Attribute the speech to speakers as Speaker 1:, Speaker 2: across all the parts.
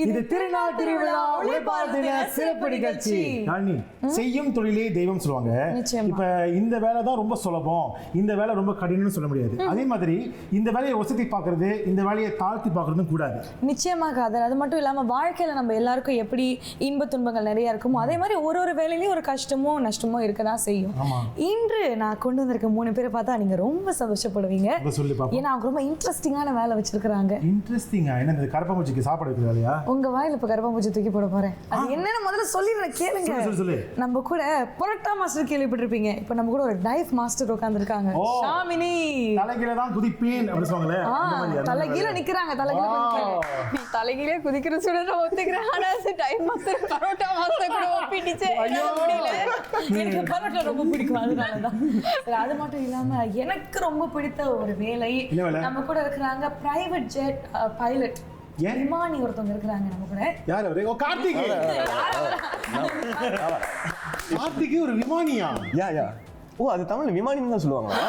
Speaker 1: இது திருநாள் திருவிழா உழைப்பாளர் தின சிறப்பு நிகழ்ச்சி. செய்யும் தொழிலே தெய்வம் சொல்லுவாங்க. இப்ப இந்த வேலை தான் ரொம்ப சுலபம், இந்த வேலை ரொம்ப கடினம்னு சொல்ல முடியாது. அதே மாதிரி இந்த வேலையை ஒசத்தி பார்க்கறது, இந்த வேலையை தாழ்த்தி பார்க்கறதும் கூடாது.
Speaker 2: நிச்சயமாக அது மட்டும் இல்லாம வாழ்க்கையில நம்ம எல்லாருக்கும் எப்படி இன்ப துன்பங்கள் நிறைய இருக்குமோ அதே மாதிரி ஒரு வேலையிலயும் ஒரு கஷ்டமோ நஷ்டமோ இருக்கதான் செய்யும். இன்று நான் கொண்டு வந்திருக்க 3 பேரை பார்த்தா நீங்க ரொம்ப சந்தோஷப்படுவீங்க. ஏன்னா அவங்க ரொம்ப இன்ட்ரெஸ்டிங்கான வேலை வச்சிருக்காங்க.
Speaker 1: இன்ட்ரெஸ்டிங்கா? என்ன கரப்பாம்பூச்சிக்கு சாப்பாடு வைக்கிற வேலையா?
Speaker 2: உங்க வாயில இப்ப கரப்பாம்பூச்சி தூக்கி போட போறேன். அது என்னன்னு முதல்ல சொல்லிடுறேன், கேளுங்க. நம்ம கூட பரோட்டா மாஸ்டர் கேள்விப்பட்டிருப்பீங்க. இப்ப நம்ம கூட ஒரு டைவ் மாஸ்டர் உட்கார்ந்திருக்காங்க. ஷாமினி.
Speaker 1: தலைகீழ தான் குதிப்பேன் அப்படி சொல்லுவாங்களே.
Speaker 2: தலைகீழ நிக்கறாங்க. நீ தலைகீழ குதிக்கிற சுடற ஒத்துக்கறேன். ஆனா டைவ் மாஸ்டர் பரோட்டா மாஸ்டர் கூட ஒப்பிடிச்சே. எனக்கு பரோட்டா ரொம்ப பிடிக்கும், அதனால தான். அது மட்டும் இல்லாம எனக்கு ரொம்ப பிடித்த ஒரு வேலை நம்ம கூட இருக்கிறாங்க. பிரைவேட் ஜெட் பைலட் விமானி ஒருத்தவங்க இருக்கிறாங்க நம்ம கூட.
Speaker 1: யார் அவரு? ஓ, கார்த்திக். கார்த்திக் ஒரு விமானியா?
Speaker 3: யா ஓ, அது தமிழ்ல விமானின்னு தான் சொல்லுவாங்களா?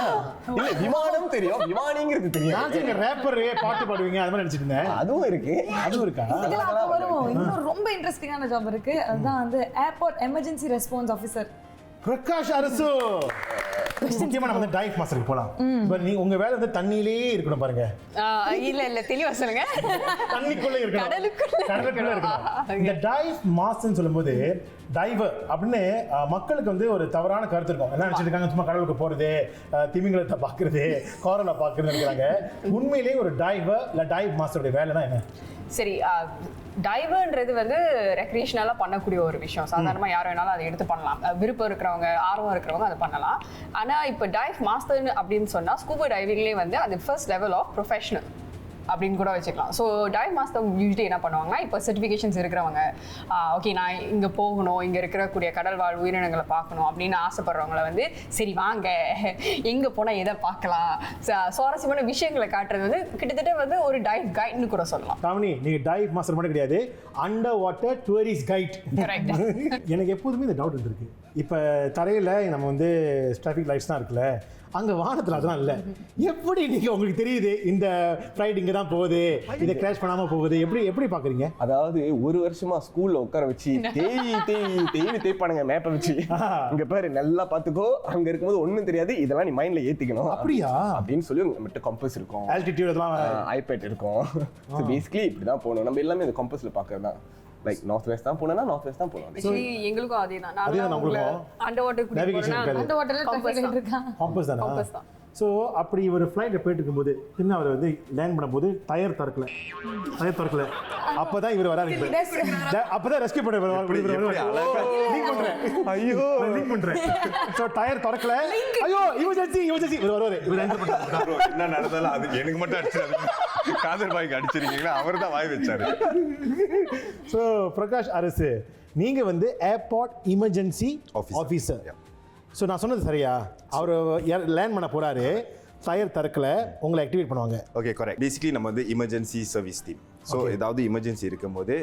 Speaker 3: இல்ல, விமானம் தெரியும், விமானிங்கிறது தெரியும்.
Speaker 1: நான் நீங்க ரேப்பர் பாட்டு பாடுவீங்க அது மாதிரி நினைச்சிட்டு இருந்தேன்.
Speaker 3: அதுவும் இருக்கு.
Speaker 1: அதுவும் இருக்கா?
Speaker 2: வரும். இன்னும் ரொம்ப இன்ட்ரெஸ்டிங்கான ஜாப் இருக்கு. அதுதான் வந்து airport emergency response officer
Speaker 1: Prakash அரசு. முக்கியமா நம்ம வந்து டைவ் மாஸ்டருக்கு போலாம். இப்ப நீ உங்க வேலை வந்து தண்ணியிலே இருக்கணும் பாருங்க.
Speaker 2: இல்ல தெளிவா சொல்லுங்க.
Speaker 1: தண்ணிக்குள்ள இருக்கணும், கடலுக்குள்ள இருக்கணும். இந்த டைவ் மாஸ்டர்னு சொல்லும்போது டைவர் அப்படின்னு மக்களுக்கு வந்து ஒரு தவறான கருத்து இருக்கும். என்ன நினைச்சிட்டு இருக்காங்க, சும்மா கடலுக்கு போறது, திமிங்கலத்தை பாக்குறது, கோரலை பாக்குறது நினைக்கிறாங்க. உண்மையிலேயே ஒரு டைவர் இல்ல டைவ் மாஸ்டருடைய வேலைனா என்ன?
Speaker 4: சரி, டைவர்ன்றது வந்து ரெக்ரியேஷனலா பண்ணக்கூடிய ஒரு விஷயம். சாதாரணமாக யார் வேணாலும் அதை எடுத்து பண்ணலாம். விருப்பம் இருக்கிறவங்க, ஆர்வம் இருக்கிறவங்க அதை பண்ணலாம். ஆனால் இப்போ டைவ் மாஸ்டர் அப்படின்னு சொன்னால் ஸ்கூபா டைவிங்லேயே வந்து அது ஃபர்ஸ்ட் லெவல் ஆஃப் ப்ரொஃபஷனல் அப்படின்னு கூட வச்சுக்கலாம். ஸோ டைவ் மாஸ்டர் யூஸ்வலி என்ன பண்ணுவாங்கன்னா, இப்போ சர்டிஃபிகேஷன்ஸ் இருக்கிறவங்க, ஓகே நான் இங்கே போகணும், இங்கே இருக்கக்கூடிய கடல் வாழ் உயிரினங்களை பார்க்கணும் அப்படின்னு ஆசைப்படுறவங்கள வந்து சரி வாங்க எங்கே போனால் எதை பார்க்கலாம், சுவாரஸ்யமான விஷயங்களை காட்டுறது வந்து கிட்டத்தட்ட வந்து ஒரு டைவ் கைட்னு கூட சொல்லலாம்.
Speaker 1: காமினி, நீங்கள் டைவ் மாஸ்டர் மட்டும் கிடையாது, அண்டர் வாட்டர் டூரிஸ்ட் கைட். எனக்கு எப்போதுமே இந்த டவுட் இருந்திருக்கு. இப்போ தரையில் நம்ம வந்து டிராஃபிக் லைட்ஸ் தான் இருக்குல்ல, அங்கே வானத்தில் அதெல்லாம் இல்லை. எப்படி நீங்கள் உங்களுக்கு தெரியுது இந்த ஃப்ளைட் இங்கே தான் போகுது, இதை கிராஷ் பண்ணாமல் போகுது, எப்படி பார்க்குறீங்க?
Speaker 3: அதாவது ஒரு வருஷமா ஸ்கூலில் உட்கார வச்சு தேய்ப்பானுங்க மேப்பை வச்சு. இங்கே பாரு நல்லா பார்த்துக்கோ, அங்கே இருக்கும்போது ஒன்றும் தெரியாது, இதெல்லாம் நீ மைண்டில் ஏற்றிக்கணும்.
Speaker 1: அப்படியா
Speaker 3: அப்படின்னு சொல்லி மட்டும் கம்பஸ் இருக்கும்,
Speaker 1: ஆல்டிடியூட் இதெல்லாம்
Speaker 3: ஐபேட் இருக்கும். ஸோ பேசிக்கலி இப்படி தான் போகணும். நம்ம எல்லாமே இந்த கம்பஸில் பார்க்கறது தான். லைக் நார்த் வெஸ்ட் தான் போனா நார்த் வெஸ்ட் தான் போலாம்.
Speaker 4: எங்களுக்கும் அதேதான்.
Speaker 1: அண்டர்
Speaker 2: வாட்டர்ல
Speaker 1: காம்பஸ் தான். ஸோ அப்படி ஒரு ஃப்ளைட்டில் போயிட்டு இருக்கும்போது இன்னும் அவர் வந்து லேண்ட் பண்ணும்போது டயர் திறக்கல. அப்பதான் இவர் வராரு. அப்பதான் ரெஸ்கியூ பண்ண ஐயோ லிங்க் பண்றேன். ஸோ டயர் திறக்கல, ஐயோ எமர்ஜென்சி இவர் வருவாரு. இவர் என்டர் பண்றாரு.
Speaker 5: என்ன நடந்தாலும் அது எனக்கு மட்டும் அடிச்சாரு, காதர் பாய்க்கு அடிச்சிருக்கீங்களா, அவர் தான் வாய் வச்சாரு.
Speaker 1: ஸோ பிரகாஷ் அரசு, நீங்க வந்து ஏர்போர்ட் எமர்ஜென்சி ஆஃபீஸர். ஸோ நான் சொன்னது சரியா? அவர் லேண்ட் பண்ண போறாரு, டயர் திறக்கல, உங்களை ஆக்டிவேட் பண்ணுவாங்க.
Speaker 5: Okay, correct. பேசிக்கலி நம்ம வந்து எமர்ஜென்சி சர்வீஸ் டீம். ஸோ ஏதாவது எமர்ஜென்சி இருக்கும் போது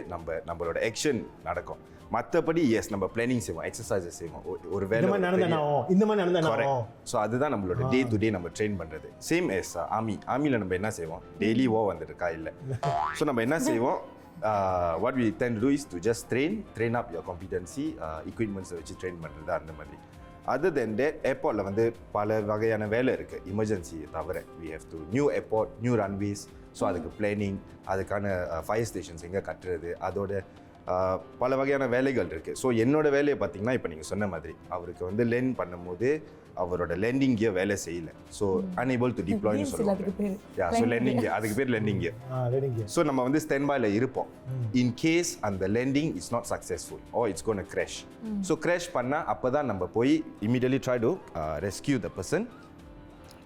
Speaker 5: நம்மளோட ஆக்ஷன் நடக்கும். மற்றபடி எஸ் நம்ம பிளானிங் செய்வோம், எக்ஸசைசஸ் செய்வோம். ஒரு வேலை
Speaker 1: இந்த மாதிரி நடந்தா.
Speaker 5: ஸோ அதுதான் நம்மளோட டே டு டே நம்ம ட்ரெயின் பண்ணுறது. சேம் எஸ் ஆர்மியில் நம்ம என்ன செய்வோம், டெய்லி வந்துருக்கா இல்லை. ஸோ நம்ம என்ன செய்வோம், what we tend to do is to just train up your competency, equipments வச்சு ட்ரெயின் பண்ணுறது அந்த மாதிரி. Other than that, ஏர்போர்ட்டில் வந்து பல வகையான வேலை இருக்குது. எமர்ஜென்சி தவிர we have to new airport, new runways. So அதுக்கு பிளானிங், அதுக்கான ஃபயர் ஸ்டேஷன்ஸ் எங்கே கட்டுறது, அதோட பல வகையான வேலைகள் இருக்குது. ஸோ என்னோட வேலையை பார்த்தீங்கன்னா, இப்போ நீங்கள் சொன்ன மாதிரி அவருக்கு வந்து லேண்ட் பண்ணும்போது அவரோட லேண்டிங் கியர் வேலை செய்யலை. ஸோ அன்ஏபிள் டு டிப்ளாய்னு சொல்லுவாங்க. ஸோ லேண்டிங் கியர், அதுக்கு பேர் லேண்டிங் கியர். ஸோ நம்ம வந்து ஸ்டாண்ட் பைல இருப்போம். இன் கேஸ் அந்த landing is not successful or it's gonna crash. So crash பண்ணால் அப்போ தான் நம்ம போய் immediately try to rescue the person,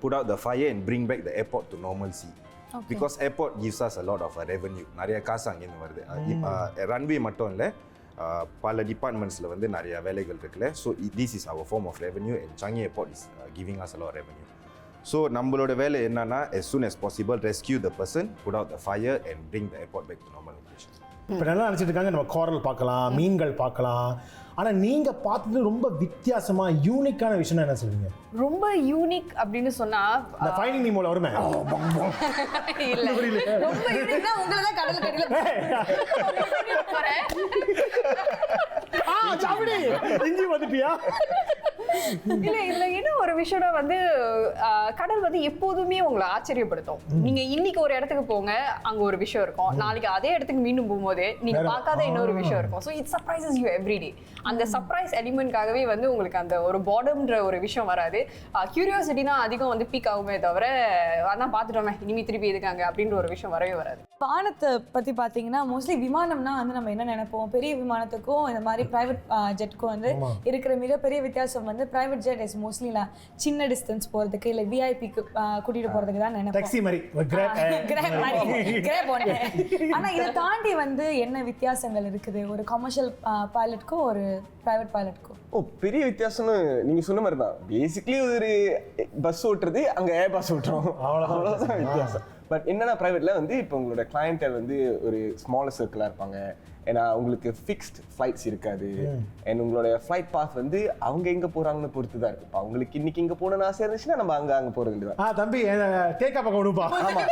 Speaker 5: put out the fire and bring back the airport to normalcy. Because airport gives us a lot of revenue. நிறைய காசு அங்கேருந்து வருது. Runway மட்டும் இல்லை, பல டிபார்ட்மெண்ட்ஸில் வந்து நிறைய வேலைகள் இருக்குல்ல. So this is our form of revenue and Changi airport is giving us a lot revenue. ஸோ நம்மளோட வேலை என்னன்னா, as soon as possible rescue the person, put out the fire and bring the airport back to normal location.
Speaker 1: இப்போ நல்லா நினச்சிட்டு இருக்காங்க நம்ம கோரல் பார்க்கலாம், மீன்கள் பார்க்கலாம். ஆனால் நீங்கள் பார்த்தது ரொம்ப வித்தியாசமாக யூனிக்கான விஷயம் என்ன சொல்லுவீங்க?
Speaker 4: ரொம்ப யூனிக் அப்படின்னு சொன்னா
Speaker 1: இந்த ஃபைனிங் நீமோல வருமே
Speaker 4: இல்ல
Speaker 2: ரொம்ப யூனிக்னா உங்களை தான் கடல் கடியில
Speaker 4: போறேன்.
Speaker 1: சாப்பிடி இஞ்சி வந்துட்டியா?
Speaker 4: இல்ல இதுல என்ன ஒரு விஷயம்னா வந்து கடல் வந்து எப்போதுமே உங்களை ஆச்சரியப்படுத்தும். நீங்க இன்னைக்கு ஒரு இடத்துக்கு போங்க, அங்க ஒரு விஷயம் இருக்கும். நாளைக்கு அதே இடத்துக்கு மீண்டும் போகும்போது நீங்க பார்க்காத இன்னொரு விஷயம் இருக்கும். So it surprises you everyday. அந்த சர்ப்ரைஸ் எலிமெண்ட்காகவே வந்து உங்களுக்கு அந்த ஒரு பாடம்ன்ற ஒரு விஷயம் வராது. கியூரியாசிட்டி தான் அதிகம் வந்து பீக் ஆகுமே தவிர அதான் பார்த்துட்டோமே இனிமே திருப்பி எதுக்காங்க அப்படின்ற ஒரு விஷயம் வரவே வராது.
Speaker 2: வானத்தை பற்றி பார்த்தீங்கன்னா மோஸ்ட்லி விமானம்னா வந்து நம்ம என்ன நினைப்போம், பெரிய விமானத்துக்கும் இந்த மாதிரி ப்ரைவேட் ஜெட்டுக்கும் வந்து இருக்கிற மிகப்பெரிய வித்தியாசம் வந்து ப்ரைவேட் ஜெட் இஸ் மோஸ்ட்லி சின்ன டிஸ்டன்ஸ் போகிறதுக்கு இல்லை விஐபிக்கு கூட்டிகிட்டு போகிறதுக்கு தான் நினைப்போம்.
Speaker 1: டாக்ஸி மாதிரி
Speaker 2: கிராப் ஒன்று. ஆனால் இதை தாண்டி வந்து என்ன வித்தியாசங்கள் இருக்குது ஒரு கமர்ஷியல் பைலட்க்கும் ஒரு ப்ரைவேட் பைலட்க்கும்?
Speaker 3: பெரிய வித்தியாசம்னு நீங்க சொன்ன மாதிரி தான். பேசிக்கலி ஒரு பஸ் ஓட்டுறது, அங்க ஏர் பஸ் ஓட்டுறோம், அவ்வளவுதான் வித்தியாசம். பட் என்னன்னா பிரைவேட்ல வந்து இப்போ உங்களோட கிளையன்டல் வந்து ஒரு ஸ்மாலர் சர்க்கிளா இருப்பாங்க. ஏன்னா உங்களுக்கு ஃபிக்ஸ்ட் ஃப்ளைட்ஸ் இருக்காது. அண்ட் உங்களோட ஃப்ளைட் பாத் வந்து அவங்க எங்க போறாங்கன்னு பொறுத்து தான் இருக்கு. இப்போ அவங்களுக்கு இன்னைக்கு இங்க போகணும்னு ஆசை இருந்துச்சுன்னா நம்ம அங்க போற வேண்டியது.
Speaker 1: தம்பி டேக்கா பக்கம் விடுப்பா.
Speaker 3: ஆமா,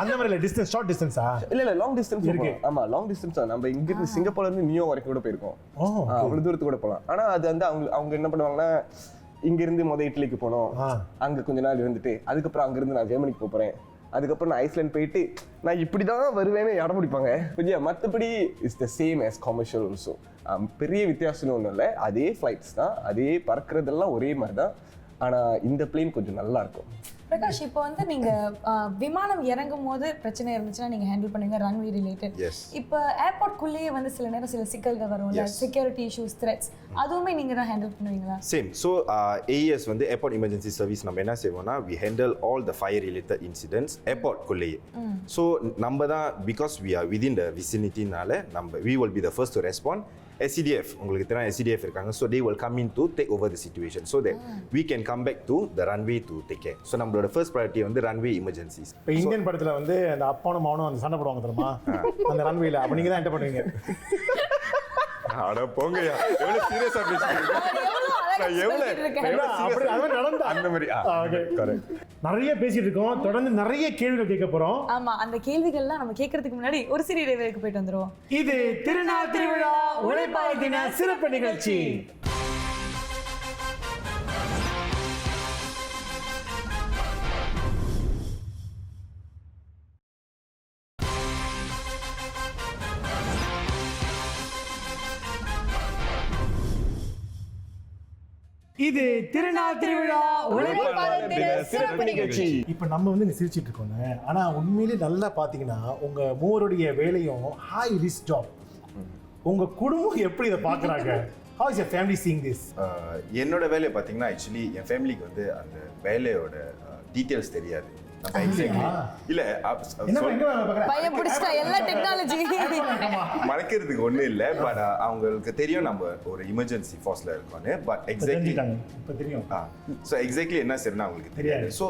Speaker 1: அந்த மாதிரி இல்லை, டிஸ்டன்ஸ் ஷார்ட் டிஸ்டன்ஸா?
Speaker 3: இல்ல லாங் டிஸ்டன்ஸ் இருக்கு. ஆமா, லாங் டிஸ்டன்ஸ் தான். நம்ம இங்க இருந்து சிங்கப்பூர்ல இருந்து நியூயார்க் வரைக்கும் கூட போயிருக்கோம். அவ்வளவு தூரத்துக்கு கூட போகலாம். ஆனா அது வந்து அவங்க என்ன பண்ணுவாங்கன்னா, இங்க இருந்து இட்லிக்கு போனோம், அங்க கொஞ்ச நாள் இருந்துட்டு அதுக்கப்புறம் அங்க இருந்து நான் ஜெர்மனிக்கு போறேன், அதுக்கப்புறம் நான் ஐஸ்லாண்ட் போயிட்டு நான் இப்படிதான் வருவேன்னு இடம் பிடிப்பாங்க. கொஞ்சம் மற்றபடி it's the same as commercial also. பெரிய வித்தியாசம்னு ஒன்றும் இல்லை, அதே ஃப்ளைட்ஸ் தான், அதே பறக்கிறதெல்லாம் ஒரே மாதிரி தான். ஆனால் இந்த பிளேன் கொஞ்சம் நல்லா இருக்கும்.
Speaker 2: பிரகாஷ், இப்போ வந்து நீங்க விமானம் இறங்கும் போது பிரச்சனை இருந்துச்சுன்னா நீங்க ஹேண்டில் பண்ணுவீங்க, ரன்வே ரிலேட்டட். இப்போ ஏர்போர்ட்குள்ளேயே வந்து சில நேரம் சில சிக்கல்கள் வரும்ல, செக்யூரிட்டி இஷ்யூஸ், த்ரெட்ஸ், அதுவுமே நீங்க தான் ஹேண்டில் பண்ணுவீங்களா?
Speaker 5: சேம். ஸோ ஏஎஸ் வந்து ஏர்போர்ட் எமர்ஜென்சி சர்வீஸ் நம்ம என்ன செய்வோம்னா, we handle all the fire related incidents ஏர்போர்ட்குள்ளேயே. ஸோ நம்ம தான், because we are within the விசினிட்டினால நம்ம we will be the first to respond. SCDF, உங்களுக்கு தெரியும் SCDF இருக்காங்க. So they will come in to take over the situation so that we can come back to the runway to take care. So நம்மளோட first priority வந்து runway emergencies.
Speaker 1: இப்போ Indian படத்தில் வந்து அந்த அப்பானும் மகனும் அந்த சண்டை போடுவாங்க தெரியுமா, அந்த ரன்வேல. அப்போ நீங்கள் தான் என்டர் பண்ணுவீங்க.
Speaker 5: அட போங்கயா, எவ்வளவு சீரியஸா பேசிட்டு
Speaker 1: நிறைய பேசிட்டு இருக்கோம். தொடர்ந்து நிறைய கேள்விகள் கேட்க போறோம்.
Speaker 2: ஆமா, அந்த கேள்விகள்லாம் நம்ம கேட்கறதுக்கு முன்னாடி ஒரு சிறிய இடைவேளைக்கு போயிட்டு வந்துருவோம்.
Speaker 1: இது திருநாள் திருவிழா உழைப்பாளர் தின சிறப்பு நிகழ்ச்சி. இது திருநாள் திருவிழா உழைப்பாளர் தின சிறப்பு நிகழ்ச்சி. இப்போ நம்ம வந்து இங்க சிரிச்சிட்டு இருக்கோங்க, ஆனா உண்மையிலே நல்லா பாத்தீங்கன்னா உங்க மூவருடைய வேலையும் ஹை ரிஸ்க் ஜாப். உங்க குடும்பம் எப்படி இதை பாக்குறாங்க? How is your family seeing this?
Speaker 5: என்னோட வேலையை பார்த்தீங்கன்னா, ஆக்சுவலி என் ஃபேமிலிக்கு வந்து அந்த வேலையோட டீட்டெயில்ஸ் தெரியாது. நம்ம எக்ஸாக்ட்லி இல்ல
Speaker 2: பையன் பிடிச்சா எல்லா டெக்னாலஜி
Speaker 5: மறைக்கிறதுக்கு ஒன்றும் இல்லை. பட் அவங்களுக்கு தெரியும் நம்ம ஒரு எமர்ஜென்சி ஃபோர்ஸ்ல இருக்கோன்னு. பட் எக்ஸாக்ட்லி
Speaker 1: தெரியும்.
Speaker 5: ஸோ எக்ஸாக்ட்லி என்ன சரின்னா அவங்களுக்கு தெரியாது. ஸோ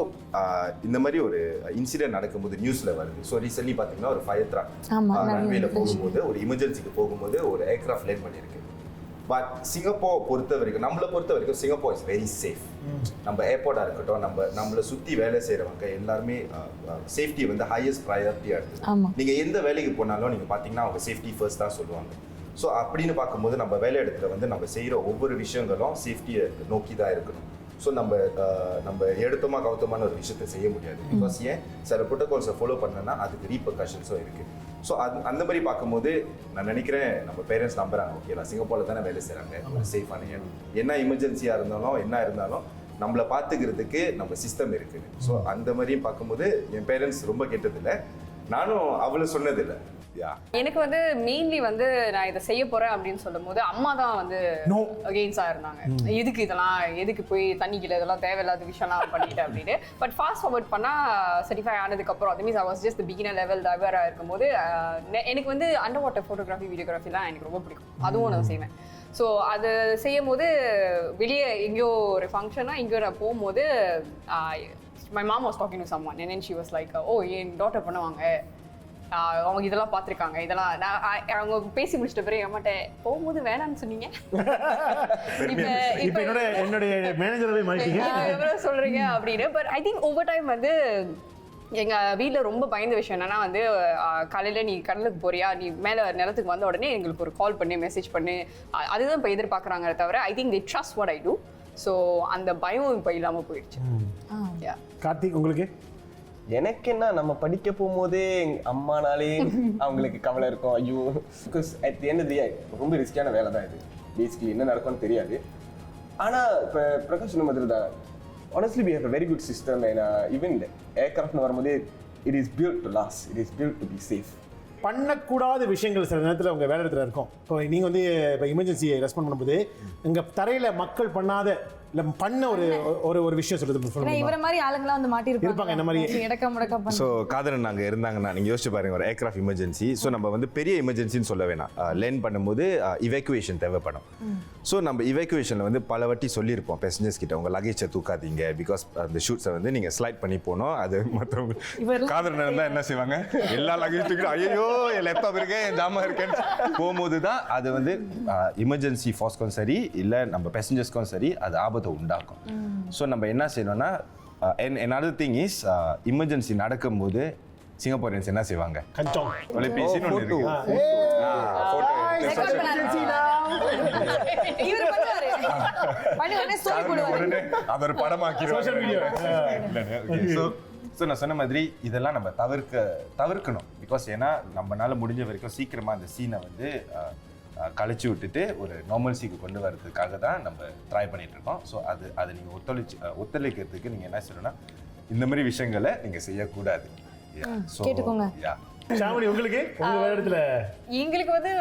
Speaker 5: இந்த மாதிரி ஒரு இன்சிடென்ட் நடக்கும்போது நியூஸ்ல வருது. ஸோ ரீசென்ட்லி பார்த்தீங்கன்னா ஒரு ஃபயர் ட்ரக் ரன்வேல போகும்போது, ஒரு எமர்ஜென்சிக்கு போகும்போது ஒரு ஏர்கிராஃப்ட் லேண்ட் பண்ணியிருக்கு. பட் சிங்கப்பூர் பொறுத்த வரைக்கும், நம்மளை பொறுத்த வரைக்கும் சிங்கப்பூர் இஸ் வெரி சேஃப். நம்ம ஏர்போர்ட்டாக இருக்கட்டும், நம்மளை சுற்றி வேலை செய்கிறவங்க எல்லாருமே சேஃப்டி வந்து ஹையஸ்ட் ப்ரையாரிட்டியாக இருக்குது. நீங்கள் எந்த வேலைக்கு போனாலும் நீங்கள் பார்த்தீங்கன்னா அவங்க சேஃப்டி ஃபர்ஸ்ட் தான் சொல்லுவாங்க. ஸோ அப்படின்னு பார்க்கும்போது நம்ம வேலை இடத்துல வந்து நம்ம செய்கிற ஒவ்வொரு விஷயங்களும் சேஃப்டியை நோக்கி தான் இருக்கணும். ஸோ நம்ம எடுத்தோமா கவுத்தமான ஒரு விஷயத்தை செய்ய முடியாது. பிகாஸ் ஏன் சில ப்ரோட்டோகால்ஸை ஃபாலோ பண்ணனா அதுக்கு ரீபர்கஷன்ஸும் இருக்குது. ஸோ அந்த மாதிரி பார்க்கும்போது நான் நினைக்கிறேன் நம்ம பேரண்ட்ஸ் நம்புறாங்க, ஓகே நான் சிங்கப்பூரில் தானே வேலை செய்கிறாங்க, ஒரு சேஃபான இடம், என்ன எமர்ஜென்சியாக இருந்தாலும் என்ன இருந்தாலும் நம்மளை பார்த்துக்கிறதுக்கு நம்ம சிஸ்டம் இருக்குது. ஸோ அந்த மாதிரியும் பார்க்கும்போது என் பேரண்ட்ஸ் ரொம்ப கேட்டதில்லை, நானும் அவ்வளோ சொன்னதில்லை.
Speaker 4: எனக்கு வந்து மெயின்லி வந்து நான் இதை செய்ய போறேன் அப்படின்னு சொல்லும் போது அம்மா தான் வந்து அகெயின்ஸ்டா இருந்தாங்க. எதுக்கு இதெல்லாம், எதுக்கு போய் தண்ணிக்கல, இதெல்லாம் தேவையில்லாத விஷயம்லாம் பண்ணிட்டு அப்படின்னு. பட் ஃபாஸ்ட் ஃபார்வர்ட் பண்ணா சர்டிஃபை ஆனதுக்கு அப்புறம், அது means I was just beginner level டைவரா இருக்கும்போது எனக்கு வந்து அண்டர் வாட்டர் ஃபோட்டோகிராஃபி, வீடியோகிராஃபிலாம் எனக்கு ரொம்ப பிடிக்கும். அதுவும் நான் செய்வேன். ஸோ அது செய்யும் போது வெளியே எங்கேயோ ஒரு ஃபங்க்ஷனா எங்கேயோ நான் போகும்போது my mom was talking to someone and then she was like, oh N daughter பண்ணுவாங்க, அவங்க இதெல்லாம் பார்த்துருக்காங்க, இதெல்லாம் அவங்க பேசி முடிச்சிட்ட பிறகு அம்மாட்ட போகும்போது வேணான்னு சொன்னீங்க,
Speaker 1: இப்போ என்னுடைய மேனேஜரவே மாட்டீங்க
Speaker 4: சொல்றீங்க அப்படின்னு. But I think over time வந்து எங்கள் வீட்டில் ரொம்ப பயந்த விஷயம் என்னன்னா வந்து காலையில் நீ கடலுக்கு போறியா, நீ மேலே நிலத்துக்கு வந்த உடனே எங்களுக்கு ஒரு கால் பண்ணி மெசேஜ் பண்ணி அதுதான் இப்போ எதிர்பார்க்குறாங்க தவிர I think they trust what I do. So அந்த பயம் இப்போ இல்லாமல் போயிடுச்சு.
Speaker 1: கார்த்திக் உங்களுக்கு?
Speaker 3: எனக்கு என்ன, நம்ம படிக்க போகும்போதே அம்மானாலே அவங்களுக்கு கவலை இருக்கும், ஐயோ because at the end of the day ரொம்ப ரிஸ்கியான வேலை தான் இது. பேசிக்கலி என்ன நடக்கும்னு தெரியாது. ஆனால் இப்போ பிரகாஷ் சொன்ன மாதிரி தான், honestly we have a very good system and even aircraft வரும்போது it is built to last, it is built to be safe.
Speaker 1: பண்ணக்கூடாத விஷயங்கள் சில நேரத்தில் உங்கள் வேலை இடத்துல இருக்கும். இப்போ நீங்கள் வந்து இப்போ எமர்ஜென்சியை ரெஸ்பாண்ட் பண்ணும்போது இங்கே தரையில் மக்கள் பண்ணாத இல்லை பண்ண ஒரு விஷயம் சொல்லுது.
Speaker 2: இவர மாதிரி ஆளுங்களாம் வந்து
Speaker 1: மாட்டிருப்பாங்க என்ன மாதிரி
Speaker 2: இடக்க முடக்க பண்ண.
Speaker 5: ஸோ காதரன் நாங்கள் இருந்தாங்கன்னா நீங்கள் யோசிச்சு பாருங்க, ஒரு ஏர்கிராஃப்ட் எமர்ஜென்சி. ஸோ நம்ம வந்து பெரிய எமர்ஜென்சின்னு சொல்ல வேணாம், லேண்ட் பண்ணும்போது இவாக்குவேஷன் தேவைப்படும். ஸோ நம்ம இவாக்குவேஷனில் வந்து பல வாட்டி சொல்லியிருப்போம் பேசஞ்சர்ஸ் கிட்ட, உங்கள் லகேஜை தூக்காதீங்க, பிகாஸ் அந்த ஷூட்ஸை வந்து நீங்கள் ஸ்லைட் பண்ணி போனோம். அது மற்றவங்க காதரன் இருந்தால் என்ன செய்வாங்க, எல்லா லகேஜ் தூக்கிட்டு ஐயோ என் லேப்டாப் இருக்கேன், என் ஜாமான் இருக்கேன்னு போகும்போது தான் அது வந்து எமர்ஜென்சி ஃபாஸ்க்கும் சரி இல்லை நம்ம பேசஞ்சர்ஸ்க்கும் சரி அது ஆபத்து உண்டாக்கும். ஸோ நம்ம என்ன செய்யணும்னா, another thing is எமர்ஜென்சி நடக்கும்போது சிங்கப்பூரியன்ஸ் என்ன செய்வாங்க, தொலைபேசின்னு ஒன்று இருக்கு, அது ஒரு படமாக்கிடுவாங்க. ஸோ நான் சொன்ன மாதிரி இதெல்லாம் நம்ம தவிர்க்கணும். பிகாஸ் ஏன்னா நம்மளால முடிஞ்ச வரைக்கும் சீக்கிரமா அந்த சீனை வந்து கழிச்சு விட்டுட்டு ஒரு நார்மல்சிக்கு கொண்டு வரதுக்காக தான் நம்ம ட்ரை பண்ணிட்டு இருக்கோம். ஸோ அது நீங்கள் ஒத்துழைக்கிறதுக்கு நீங்கள் என்ன செய்யணும்னா இந்த மாதிரி விஷயங்களை நீங்கள் செய்யக்கூடாது.
Speaker 2: கேட்டுக்கோங்க.
Speaker 1: உங்களுக்கு இடத்துல
Speaker 4: எங்களுக்கு வந்து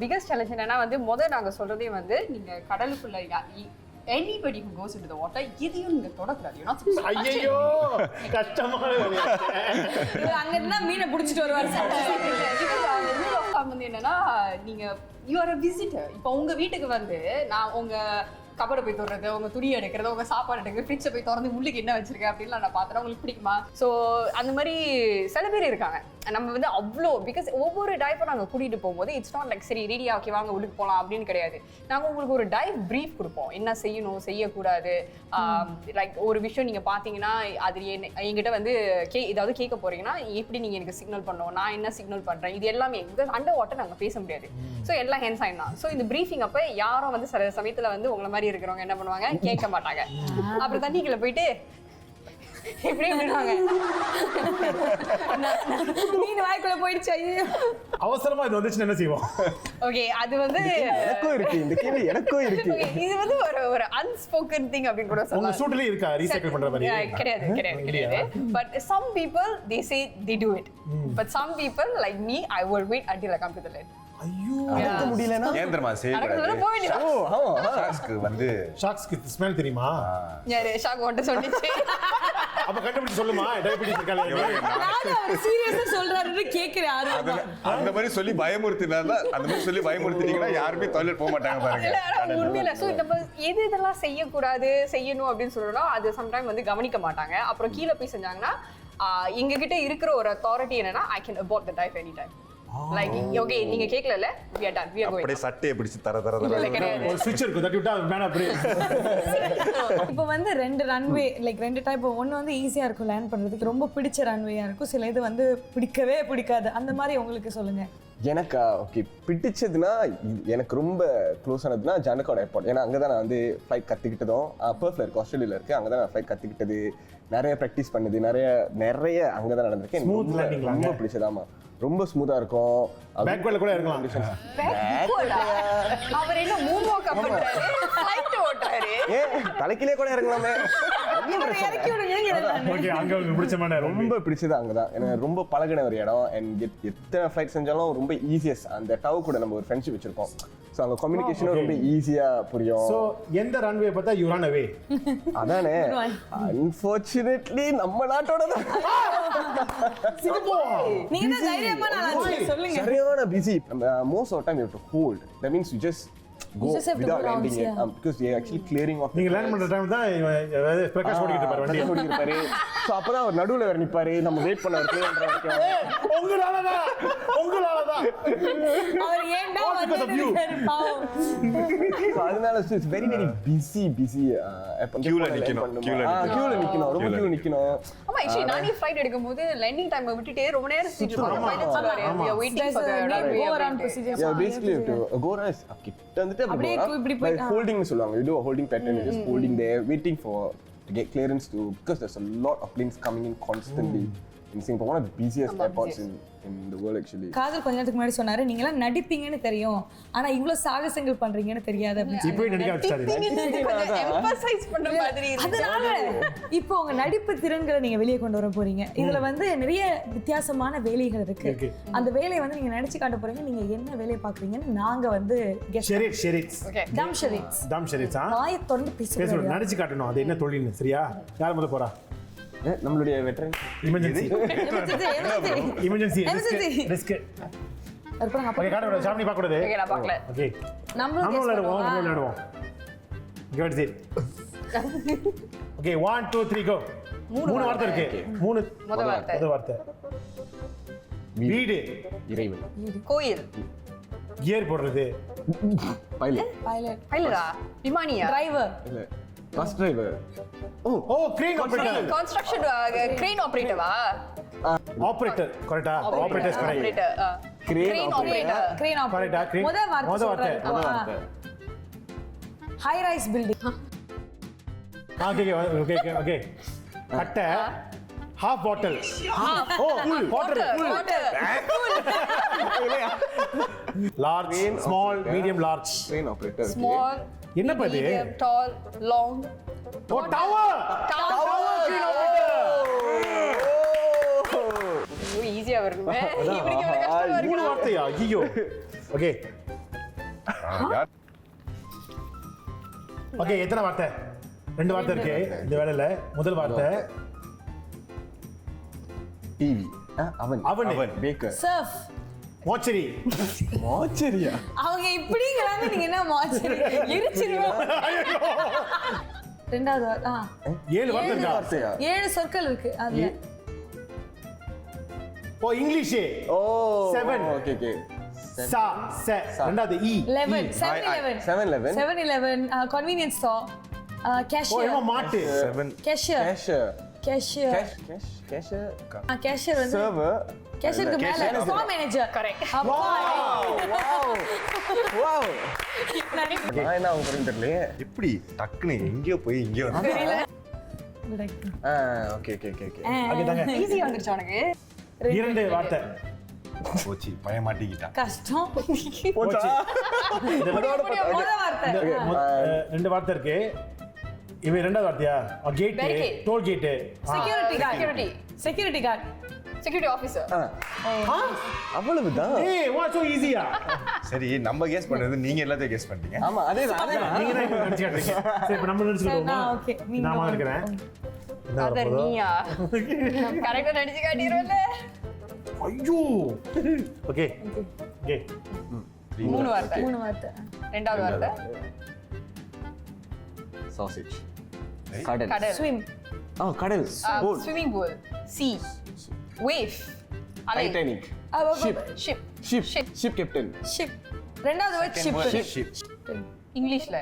Speaker 4: பிகஸ்ட் சேலஞ்ச் என்னன்னா வந்து நாங்கள் சொல்றதே வந்து நீங்க கடலுக்குள்ள anybody who goes into the water எதையும் நீங்க தொடக்கூடாது. you're not supposed to touch it.
Speaker 1: ஐயோ கஷ்டமான வேலை.
Speaker 2: அங்க இருந்தா மீனை பிடிச்சிட்டு வருவாரு.
Speaker 4: ரூல் ஆஃப் தாம் வந்து என்னன்னா, நீங்க you are a visitor. இப்போ உங்க வீட்டுக்கு வந்து நான் உங்க கபடை போய் தொடுறது, உங்க துணி எடுக்கிறது, உங்க சாப்பாடு எடுக்கிறது, ஃப்ரிட்ஜை போய் திறந்து உள்ளுக்கு என்ன வச்சிருக்கேன் அப்படின்லாம் நான் பார்த்தேன். உங்களுக்கு பிடிக்குமா? ஸோ அந்த மாதிரி சில பேர் இருக்காங்க. நம்ம வந்து அவ்வளோ பிகாஸ் ஒவ்வொரு டைப்பை நாங்கள் கூட்டிகிட்டு போகும்போது இட்ஸ் நாட் லைக் சரி ரெடியா ஓகே வாங்க உள்ளுக்கு போகலாம் அப்படின்னு கிடையாது. நாங்கள் உங்களுக்கு ஒரு டைவ் ப்ரீஃப் கொடுப்போம், என்ன செய்யணும் செய்யக்கூடாது. லைக் ஒரு விஷயம் நீங்கள் பார்த்தீங்கன்னா அது என்கிட்ட வந்து ஏதாவது கேட்க போறீங்கன்னா எப்படி நீங்கள் எனக்கு சிக்னல் பண்ணணும், நான் என்ன சிக்னல் பண்ணுறேன், இது எல்லாமே அண்டர் வாட்டர் நாங்கள் பேச முடியாது. ஸோ எல்லாம் ஹேண்ட் சைன் தான். ஸோ இந்த ப்ரீஃபிங் அப்போ யாரும் வந்து சில சமயத்தில் வந்து உங்களை மாதிரி இருக்கிறவங்க என்ன பண்ணுவாங்க, கேட்க மாட்டாங்க. அப்புறம் தண்ணிக்குள்ள போயிட்டு இப்படி விடுவாங்க,
Speaker 2: மீன் வாய்க்குள்ள போயிடுச்சு. ஐயோ
Speaker 1: அவசரமா இது வந்துச்சு என்ன செய்வோம்?
Speaker 4: ஓகே அது வந்து
Speaker 3: எனக்கும் இருக்கு, இந்த கேள்வி எனக்கும் இருக்கு.
Speaker 4: இது வந்து ஒரு unspoken thing அப்படி கூட சொல்லலாம்.
Speaker 1: உங்க சூட்லயே இருக்கா ரீசைக்கிள் பண்ற மாதிரி?
Speaker 4: கிடையாது. But some people they say they do it. But some people like me I will wait until I come to the land.
Speaker 1: ஐயோ
Speaker 3: நடக்க முடியலனா
Speaker 5: ஏந்திரமா
Speaker 4: அதுக்கு போக வேண்டியது.
Speaker 3: ஓ ஆமா
Speaker 5: ஷார்க்ஸ்க்கு வந்து
Speaker 1: ஷார்க்ஸ்க்கு ஸ்மெல் தெரியுமா?
Speaker 4: யாரு ஷார்க் வந்து சொன்னிச்சு.
Speaker 1: அப்ப கண்டுபிடிச்சு சொல்லுமா டயபெட்டிஸ் இருக்கால?
Speaker 2: நான் சீரியஸா சொல்றாருன்னு கேக்குறாரு.
Speaker 5: அந்த மாதிரி சொல்லி பயமுறுத்தினால அந்த மாதிரி சொல்லி பயமுறுத்திட்டீங்கன்னா யாருமே டாய்லெட் போக மாட்டாங்க பாருங்க.
Speaker 4: உண்மையில சோ நம்ம இதெல்லாம் செய்யக்கூடாது செய்யணும் அப்படின்னு சொல்றோம், அது சம்டைம் வந்து கவனிக்க மாட்டாங்க. அப்புறம் கீழே போய் செஞ்சாங்கன்னா எங்க கிட்ட இருக்கிற ஒரு அத்தாரிட்டி என்னன்னா I can abort the dive anytime. Like okay நீங்க கேக்கலல we are done, we are going.
Speaker 5: அப்படியே சட்டையை பிடிச்சு தர
Speaker 1: ஒரு ஸ்விட்ச் இருக்கு தட்டி விட்டா மேல அப்படியே.
Speaker 2: இப்போ வந்து ரெண்டு ரன்வே லைக் ரெண்டு டைப். ஒன்று வந்து ஈஸியாக இருக்கும் லேண்ட் பண்ணுறதுக்கு, ரொம்ப பிடிச்ச ரன்வேயாக இருக்கும். சில இது வந்து பிடிக்கவே பிடிக்காது. அந்த மாதிரி உங்களுக்கு சொல்லுங்க.
Speaker 3: எனக்கா ஓகே பிடிச்சதுன்னா எனக்கு ரொம்ப க்ளோஸ் ஆனதுன்னா ஜனகாட் ஏர்போர்ட். ஏன்னா அங்கே தான் நான் வந்து ஃப்ளைட் கற்றுக்கிட்டதும் பர்ஃபில் இருக்குது, ஆஸ்திரேலியாவில் இருக்குது. அங்கே தான் நான் ஃப்ளைட் கற்றுக்கிட்டது, நிறைய ப்ராக்டிஸ் பண்ணது, நிறைய அங்கே தான் நடந்திருக்கேன். ரொம்ப பிடிச்சதாமா, ரொம்ப ஸ்மூத்தாக இருக்கும்.
Speaker 1: பேக்வேர்ட்ல கூட இருக்கலாம்.
Speaker 4: அவர் என்ன மூன் வாக் பண்றாரு, ஃளைட் ஓட்றாரு.
Speaker 3: தலைக்கிலே கூட இறங்கலாமே.
Speaker 2: இறக்கி விடுங்க.
Speaker 1: ஓகே அங்க உங்களுக்கு பிடிச்சமான
Speaker 3: ரொம்ப பிடிச்சது அங்கே தான். எனக்கு ரொம்ப பழகின ஒரு இடம். அண்ட் எத்தனை ஃப்ளைட் செஞ்சாலும் ரொம்ப ஈஸியஸ்ட். அந்த டவ் கூட நம்ம ஒரு ஃப்ரெண்ட்ஷிப் வச்சிருக்கோம். ஸோ அங்கே கம்யூனிகேஷனும் ரொம்ப ஈஸியாக புரியும்.
Speaker 1: ஸோ எந்த ரன்வே பார்த்தா யூ ரன் அவே?
Speaker 3: அதானே அன்ஃபார்ச்சுனேட்லி நம்ம நாட்டோட தான்.
Speaker 2: நீங்க தான் தைரியமா நான் சொல்லுங்க.
Speaker 3: சரியான busy. Most of time you have to hold. That means you just go
Speaker 2: just have to
Speaker 3: without
Speaker 2: go rounds,
Speaker 3: landing it
Speaker 2: yeah.
Speaker 3: because they are actually clearing off.
Speaker 1: நீங்க லேர்ன் பண்ற டைம் தான் இவன் பிரகாஷ் ஓடிக்கிட்டு இருப்பாரு வண்டி.
Speaker 3: ஓடிக்கிட்டு ஸோ அப்பதான் அவர் நடுவில் வேற நிப்பாரு, நம்ம வெயிட் பண்ண வரைக்கும்.
Speaker 1: உங்களாலதான்
Speaker 2: அவர் ஏன்டா வந்திருக்காரு பாவம்.
Speaker 3: So அதனால இட்ஸ் வெரி வெரி பிஸி
Speaker 5: Queueல நிக்கணும்.
Speaker 3: கியூல நிக்கணும், ரொம்ப கியூல நிக்கணும்.
Speaker 4: ஆமா actually நானே ஃளைட் எடுக்கும்போது லேண்டிங் டைம் விட்டுட்டே ரொம்ப நேரம் சுத்திட்டு இருப்பாங்க. பைலட் சொல்றாரு we are waiting for the runway
Speaker 2: go around
Speaker 4: அப்படின்ட்டு.
Speaker 2: procedure.
Speaker 3: Yeah, basically you have to go around கிட்ட வந்துட்டு
Speaker 2: அப்படியே இப்படி போய்
Speaker 3: holding னு சொல்லுவாங்க. You do a holding pattern, you're just holding there waiting for to get clearance to, because there's a lot of planes coming in constantly in Singapore, one of the busiest airports in the world actually.
Speaker 2: காதல் கொஞ்ச நேரத்துக்கு முன்னாடி சொன்னாரு நீங்க எல்லாம் நடிப்பீங்கன்னு தெரியும் ஆனா இவ்வளவு சாகசங்கள் பண்றீங்கன்னு தெரியாது அப்படின்னு.
Speaker 1: இப்போ நடிக்க ஆரம்பிச்சாரு.
Speaker 4: எம்பசைஸ் பண்ற மாதிரி இருக்கு.
Speaker 2: அதனால இப்போ உங்க நடிப்பு திறன்களை நீங்க வெளியே கொண்டு வர போறீங்க. இதுல வந்து நிறைய வித்தியாசமான வேலைகள் இருக்கு. அந்த வேலையை வந்து நீங்க நடிச்சு காட்ட போறீங்க. நீங்க என்ன வேலையை பாக்குறீங்கன்னு நாங்க வந்து
Speaker 1: ஷெரீட்ஸ்
Speaker 4: ஓகே
Speaker 2: டம் ஷெரீட்ஸ்
Speaker 1: வாயை
Speaker 2: தொடர்ந்து பேசுறோம்.
Speaker 1: நடிச்சு காட்டணும். அது என்ன தொழில்னு சரியா? யார் முதல்ல போறா?
Speaker 3: நம்மளுடைய வெட்டரன்
Speaker 1: எமர்ஜென்சி ரிஸ்க். ஓகே காட்ட சாமி பார்க்க கூடாது.
Speaker 4: ஓகே நான் பார்க்கல.
Speaker 1: ஓகே
Speaker 2: நம்மளும்
Speaker 1: நம்ம விளையாடுவோம். Get it. ஓகே 1 2 3 கோ. மூணு வார்த்தை இருக்கு.
Speaker 4: முதல் வார்த்தை
Speaker 1: வீடு,
Speaker 3: இறைவன்,
Speaker 4: கோயில்,
Speaker 1: கியர் போடுறது,
Speaker 3: பைலட்,
Speaker 4: பைலட்டா, விமானியா,
Speaker 2: டிரைவர்,
Speaker 3: இல்ல பஸ் டிரைவர்,
Speaker 1: ஓ கிரேன் ஆபரேட்டர்,
Speaker 4: கன்ஸ்ட்ரக்ஷன் கிரேன் ஆபரேட்டரா,
Speaker 1: ஆபரேட்டர் கரெக்ட்டா? Operators correct.
Speaker 4: கிரேன் ஆபரேட்டர்
Speaker 1: கரெக்ட்டா? கிரேன்
Speaker 2: முதல் வார்த்தை ஹை ரைஸ் பில்டிங்.
Speaker 1: ஓகே கட்ட half bottle. ஓ water large, small, medium, large.
Speaker 3: Train operator,
Speaker 4: small,
Speaker 1: என்னப்பா இது?
Speaker 4: medium, tall, long.
Speaker 1: ஓ டவர் கிரேன் ஆபரேட்டர்.
Speaker 4: ஈஸியா வருமே. இப்படி ஒரு கஷ்டமா
Speaker 1: மூணு
Speaker 4: இருக்கு.
Speaker 1: வார்த்தையா? ஐயோ. ஓகே ஓகே எத்தனை வார்த்தை? ரெண்டு வார்த்தை இருக்கு இந்த வேலையில. முதல் வார்த்தை
Speaker 3: டிவி, அவன் பேக்கர்,
Speaker 2: சர்ஃப்,
Speaker 1: மோச்சரி.
Speaker 3: மாச்சரியா,
Speaker 2: அவங்க இப்படிங்கறாங்க. நீங்க என்ன மாச்சரி எரிச்சிருவோம். ரெண்டாவது
Speaker 1: ஏழு வார்த்தை இருக்கா?
Speaker 3: வார்த்தையா?
Speaker 2: 7 சொற்கள் இருக்கு அதுல.
Speaker 1: ஓ இங்கிலீஷ்.
Speaker 3: ஓ
Speaker 1: 7.
Speaker 3: ஓகே
Speaker 1: சா ச. ரெண்டாவது இ.
Speaker 2: 11 7-Eleven 7-Eleven கன்வீனியன்ஸ் ஸ்டோர்,
Speaker 1: ஓ
Speaker 2: கேஷியர்,
Speaker 1: என்ன மாட்டு.
Speaker 5: 7
Speaker 2: கேஷியர்
Speaker 3: கேஷியர்,
Speaker 2: கேஷியர் வந்து
Speaker 3: சர்வர்,
Speaker 2: கேஷியருக்கு மேல ஸ்டோர் மேனேஜர்.
Speaker 4: கரெக்ட்.
Speaker 3: வாவ். நான் என்ன அவங்க தெரியலையே.
Speaker 5: எப்படி டக்குன்னு எங்கேயோ போய் எங்கேயோ வந்து
Speaker 3: ஓகே
Speaker 1: அதுதாங்க.
Speaker 4: ஈஸியா வந்துருச்சு உனக்கு.
Speaker 1: இரண்டு வார்த்தை.
Speaker 5: போச்சு பையன் மாட்டிக்கிட்டான்.
Speaker 2: கஷ்டம்.
Speaker 1: போச்சு.
Speaker 2: முதல் வார்த்தை
Speaker 1: ரெண்டு வார்த்தை இருக்கு. இவன் ரெண்டாவது வார்த்தையா? Gate,
Speaker 4: Barricade.
Speaker 1: Toll gate,
Speaker 2: security guard,
Speaker 4: security officer.
Speaker 3: அவ்வளவுதான்.
Speaker 1: ஏய் வாட் சோ ஈஸியா?
Speaker 5: சரி நம்ம கெஸ் பண்றது நீங்க எல்லாத்தையும் கெஸ் பண்ணிட்டீங்க.
Speaker 3: ஆமா அதேதான்.
Speaker 1: நீங்க தான் இப்ப நடிச்சு காட்டுறீங்க. சரி இப்ப நம்ம நடிச்சுக்கிட்டோமா?
Speaker 2: நான் ஓகே நீங்க
Speaker 1: நான் இருக்கிறேன்.
Speaker 4: அதர் நீயா கரெக்ட்டா நடிச்சு காட்டிடுவல.
Speaker 1: ஐயோ. ஓகே ஓகே
Speaker 4: மூணு வார்த்தை. ரெண்டாவது வார்த்தை
Speaker 3: சாசேஜ், கடல்,
Speaker 4: கடல்,
Speaker 2: ஸ்விம்,
Speaker 3: கடல், boat,
Speaker 4: swimming pool, sea, wave, அலை,
Speaker 3: Titanic,
Speaker 4: ship,
Speaker 3: ship captain,
Speaker 2: ship. ரெண்டாவது வேர்ட் ஷிப்.
Speaker 4: இங்கிலீஷ்ல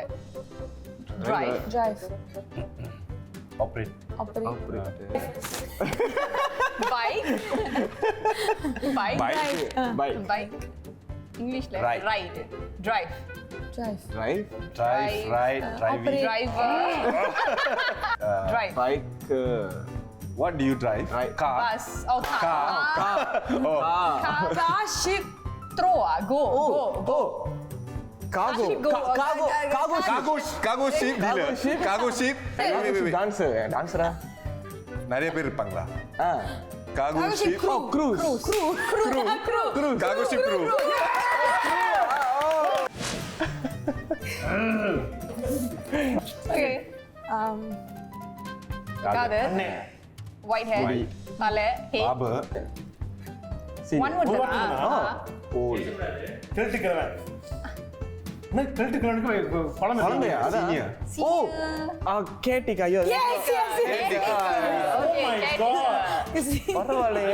Speaker 4: டிரைவ்,
Speaker 5: ஆபரேட்,
Speaker 4: பைக், இங்கிலீஷ்ல
Speaker 5: Ride.
Speaker 4: Ride, drive,
Speaker 3: drive, bike,
Speaker 5: What do you drive? Car.
Speaker 4: Bus, car,
Speaker 2: car, ship,
Speaker 4: throw, go,
Speaker 3: cargo,
Speaker 5: Cargo ship dealer. Cargo ship. Wait.
Speaker 3: டான்சரா
Speaker 5: நிறைய பேர் இருப்பாங்களா? Cargo
Speaker 2: Cargo
Speaker 5: ship.
Speaker 2: ship crew.
Speaker 3: Crews,
Speaker 5: Cargo ship crew.
Speaker 4: Okay காது, white hair, தலை, hey,
Speaker 5: Barber.
Speaker 4: One word
Speaker 1: One word
Speaker 4: தானா?
Speaker 5: Pole.
Speaker 1: கேட்டுக்கிறேன். என்ன correct பழம்
Speaker 3: பழமையா அதான் ஓ கேட்டிக்கா ஐயோ பரவாயில்லையே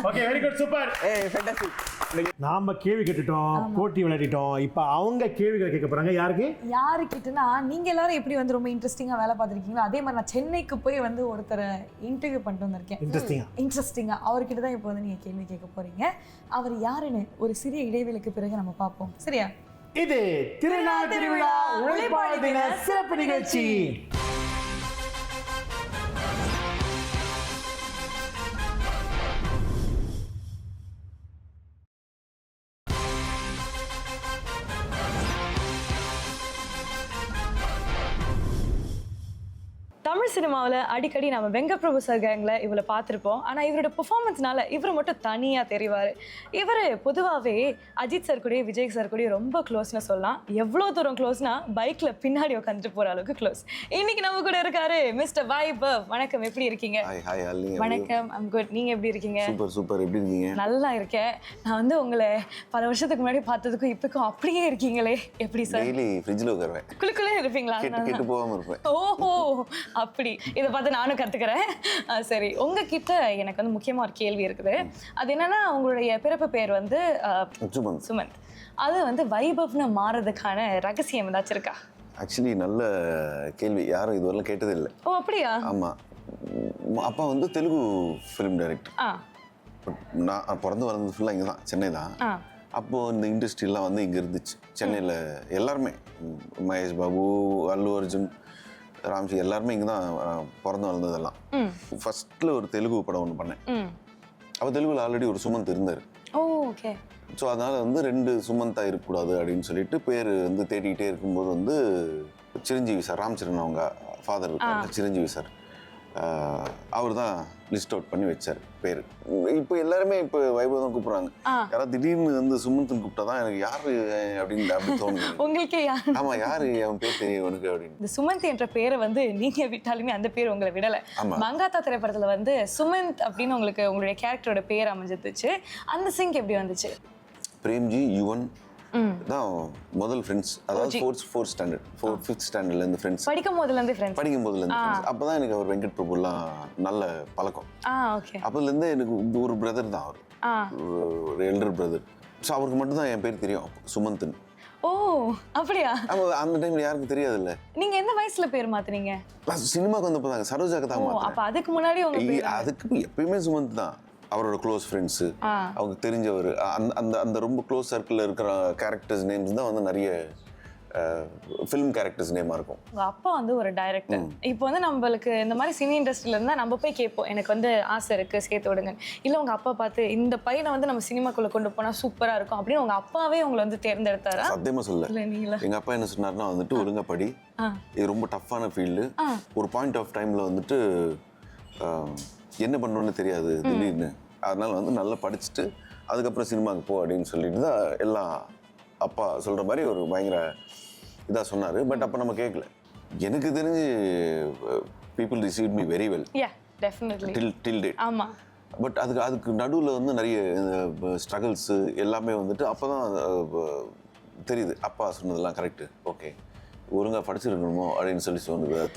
Speaker 1: okay very good super
Speaker 3: fantastic
Speaker 1: நாம கேள்வி கேட்டுட்டோம் போட்டி விளையாடிட்டோம் இப்போ அவங்க கேள்விகளை கேட்க போறாங்க
Speaker 2: யாருக்கிட்டனா நீங்க எல்லாரும் எப்படி வந்து ரொம்ப இன்ட்ரெஸ்டிங்கா வேலை பார்த்துருக்கீங்களோ அதே மாதிரி நான் சென்னைக்கு போய் வந்து ஒருத்தரை இன்டர்வியூ பண்ணிட்டு வந்திருக்கேன் இன்ட்ரெஸ்டிங்கா அவர்கிட்ட தான் இப்போ வந்து நீங்க கேள்வி கேட்க போறீங்க. அவர் யாருன்னு ஒரு சிறிய இடைவேளைக்கு பிறகு நம்ம பார்ப்போம். சரியா?
Speaker 1: இது திருநாள் திருவிழா உழைப்பாளர் தின சிறப்பு நிகழ்ச்சி.
Speaker 2: தமிழ் சினிமாவில் அடிக்கடி நம்ம வெங்கப்பிரபு சார் கேங்கில் இவரை பார்த்துருப்போம். ஆனால் இவரோட பெர்ஃபார்மன்ஸ்னால இவர் மட்டும் தனியாக தெரிவார். இவர் பொதுவாகவே அஜித் சார் கூட விஜய் சார் கூட ரொம்ப க்ளோஸ்னு சொல்லலாம். எவ்வளோ தூரம் க்ளோஸ்னா பைக்கில் பின்னாடி உட்காந்துட்டு போகிற அளவுக்கு க்ளோஸ். இன்னைக்கு நம்ம கூட இருக்காரு மிஸ்டர் வைபவ். வணக்கம், எப்படி இருக்கீங்க? வணக்கம், ஐம் குட். நீங்கள் எப்படி இருக்கீங்க?
Speaker 6: சூப்பர். எப்படி இருக்கீங்க?
Speaker 2: நல்லா இருக்கேன். நான் வந்து உங்களை பல வருஷத்துக்கு முன்னாடி பார்த்ததுக்கும் இப்போக்கும் அப்படியே இருக்கீங்களே, எப்படி சார்?
Speaker 6: டெய்லி ஃப்ரிட்ஜில் உட்காருவேன்.
Speaker 2: குளுக்குள்ளே இருப்பீங்களா?
Speaker 6: கெட்டு போகாமல் இருப்பேன்.
Speaker 2: ஓஹோ, அப்படி. இதை பார்த்து நானும் கற்றுக்கிறேன். சரி, உங்ககிட்ட எனக்கு வந்து முக்கியமாக ஒரு கேள்வி இருக்குது. அது என்னன்னா, உங்களுடைய பிறப்பு பேர் வந்து சுமந்த். அது வந்து வைபவ்னு மாறதுக்கான ரகசியம் ஏதாச்சும் இருக்கா?
Speaker 6: ஆக்சுவலி நல்ல கேள்வி, யாரும் இதுவரையும் கேட்டதே இல்லை.
Speaker 2: ஓ, அப்படியா?
Speaker 6: ஆமாம். அப்பா வந்து தெலுங்கு ஃபிலிம் டைரக்டர். நான் பிறந்து வளர்ந்தது ஃபுல்லாக இங்கே தான், சென்னை தான். அப்போது இந்த இண்டஸ்ட்ரியெலாம் வந்து இங்கே இருந்துச்சு சென்னையில். எல்லாருமே மகேஷ் பாபு, அல்லு அர்ஜுன், ராம்ஜி எல்லாருமே இங்கே தான் பிறந்து வளர்ந்ததெல்லாம். ஃபர்ஸ்ட்டில் ஒரு தெலுங்கு படம் ஒன்று பண்ணேன். அப்போ தெலுங்குல ஆல்ரெடி ஒரு சுமந்த் இருந்தார்.
Speaker 2: ஓகே.
Speaker 6: ஸோ அதனால் வந்து 2 சுமந்தா இருக்கக்கூடாது அப்படின்னு சொல்லிட்டு பேர் வந்து தேடிக்கிட்டே இருக்கும்போது வந்து சிரஞ்சீவி சார், ராம்சரண் அவங்க ஃபாதர் இருக்காங்க, சிரஞ்சீவி சார், அவர் தான் லிஸ்ட் அவுட் பண்ணி வச்சார் பேர். இப்போ எல்லாருமே இப்போ வைபவ் தான் கூப்பிட்றாங்க. யாராவது திடீர்னு வந்து சுமந்தன் கூப்பிட்டா தான் எனக்கு யாரு அப்படின்னு அப்படி தோணுது.
Speaker 2: உங்களுக்கே
Speaker 6: ஆமாம், யாரு அவன் பேர் தெரியும் உனக்கு அப்படின்னு.
Speaker 2: இந்த சுமந்த் என்ற பேரை வந்து நீங்க விட்டாலுமே அந்த பேர் உங்களை விடலை. மங்காத்தா திரைப்படத்தில் வந்து சுமந்த் அப்படின்னு உங்களுக்கு உங்களுடைய கேரக்டரோட பேர் அமைஞ்சிருச்சு. அந்த சிங்க் எப்படி வந்துச்சு?
Speaker 6: பிரேம்ஜி, யுவன் தான் முதல் ஃப்ரெண்ட்ஸ். அதாவது ஃபோர்த் ஸ்டாண்டர்ட், 5th ஸ்டாண்டர்ட்லேருந்து ஃப்ரெண்ட்ஸ்.
Speaker 2: படிக்கும் போதுலேருந்து ஃப்ரெண்ட்ஸ்.
Speaker 6: அப்போ தான் எனக்கு அவர் வெங்கட் பிரபுலாம் நல்ல பழக்கம். அப்போதுலேருந்து எனக்கு ஒரு பிரதர் தான் அவர், ஒரு எல்டர் பிரதர். ஸோ அவருக்கு மட்டும்தான் என் பேர் தெரியும், சுமந்தன்.
Speaker 2: ஓ, அப்படியா?
Speaker 6: அந்த டைம்ல யாருக்கும் தெரியாது இல்ல.
Speaker 2: நீங்க எந்த வயசுல பேர் மாத்துறீங்க?
Speaker 6: சினிமாக்கு வந்தப்போ தாங்க, சரோஜாக்கு தான் மாத்தினேன்.
Speaker 2: அப்ப அதுக்கு முன்னாடி உங்க பேர்?
Speaker 6: அதுக்கு எப்பயுமே சுமந்த் தான். அவரோட க்ளோஸ் ஃப்ரெண்ட்ஸு, அவங்க தெரிஞ்சவர், அந்த அந்த ரொம்ப க்ளோஸ் சர்க்கிளில் இருக்கிற கேரக்டர்ஸ் நேம்ஸ் தான் வந்து நிறைய ஃபிலிம் கேரக்டர்ஸ் நேமாக இருக்கும்.
Speaker 2: உங்கள் அப்பா வந்து ஒரு டைரக்டர். இப்போ வந்து நம்மளுக்கு இந்த மாதிரி சினி இண்டஸ்ட்ரியில் இருந்தால் நம்ம போய் கேட்போம், எனக்கு வந்து ஆசை இருக்குது, சேர்த்து விடுங்க. இல்லை உங்கள் அப்பா பார்த்து இந்த பையனை வந்து நம்ம சினிமாக்குள்ளே கொண்டு போனால் சூப்பராக இருக்கும் அப்படின்னு உங்கள் அப்பாவே உங்களை வந்து தேர்ந்தெடுத்தாரா?
Speaker 6: சத்தியமாக சொல்ல. எங்கள் அப்பா என்ன சொன்னார்னா வந்துட்டு, ஒழுங்கா படி, இது ரொம்ப டஃப்பான ஃபீல்டு, ஒரு பாயிண்ட் ஆஃப் டைமில் வந்துட்டு என்ன பண்ணணும்னு தெரியாது திடீர்னு, அதனால வந்து நல்லா படிச்சுட்டு அதுக்கப்புறம் சினிமாவுக்கு போ அப்படின்னு சொல்லிட்டு தான் எல்லாம் அப்பா சொல்கிற மாதிரி ஒரு பயங்கர இதாக சொன்னார். பட் அப்போ நம்ம கேட்கல. எனக்கு தெரிஞ்சு people receive me very well till date.
Speaker 2: ஆமாம்.
Speaker 6: பட் அதுக்கு நடுவில் வந்து நிறைய ஸ்ட்ரகிள்ஸு எல்லாமே வந்துட்டு அப்போ தான் தெரியுது அப்பா சொன்னதெல்லாம் கரெக்டு, ஓகே ஒழுங்காக படிச்சிருக்கணுமோ அப்படின்னு சொல்லி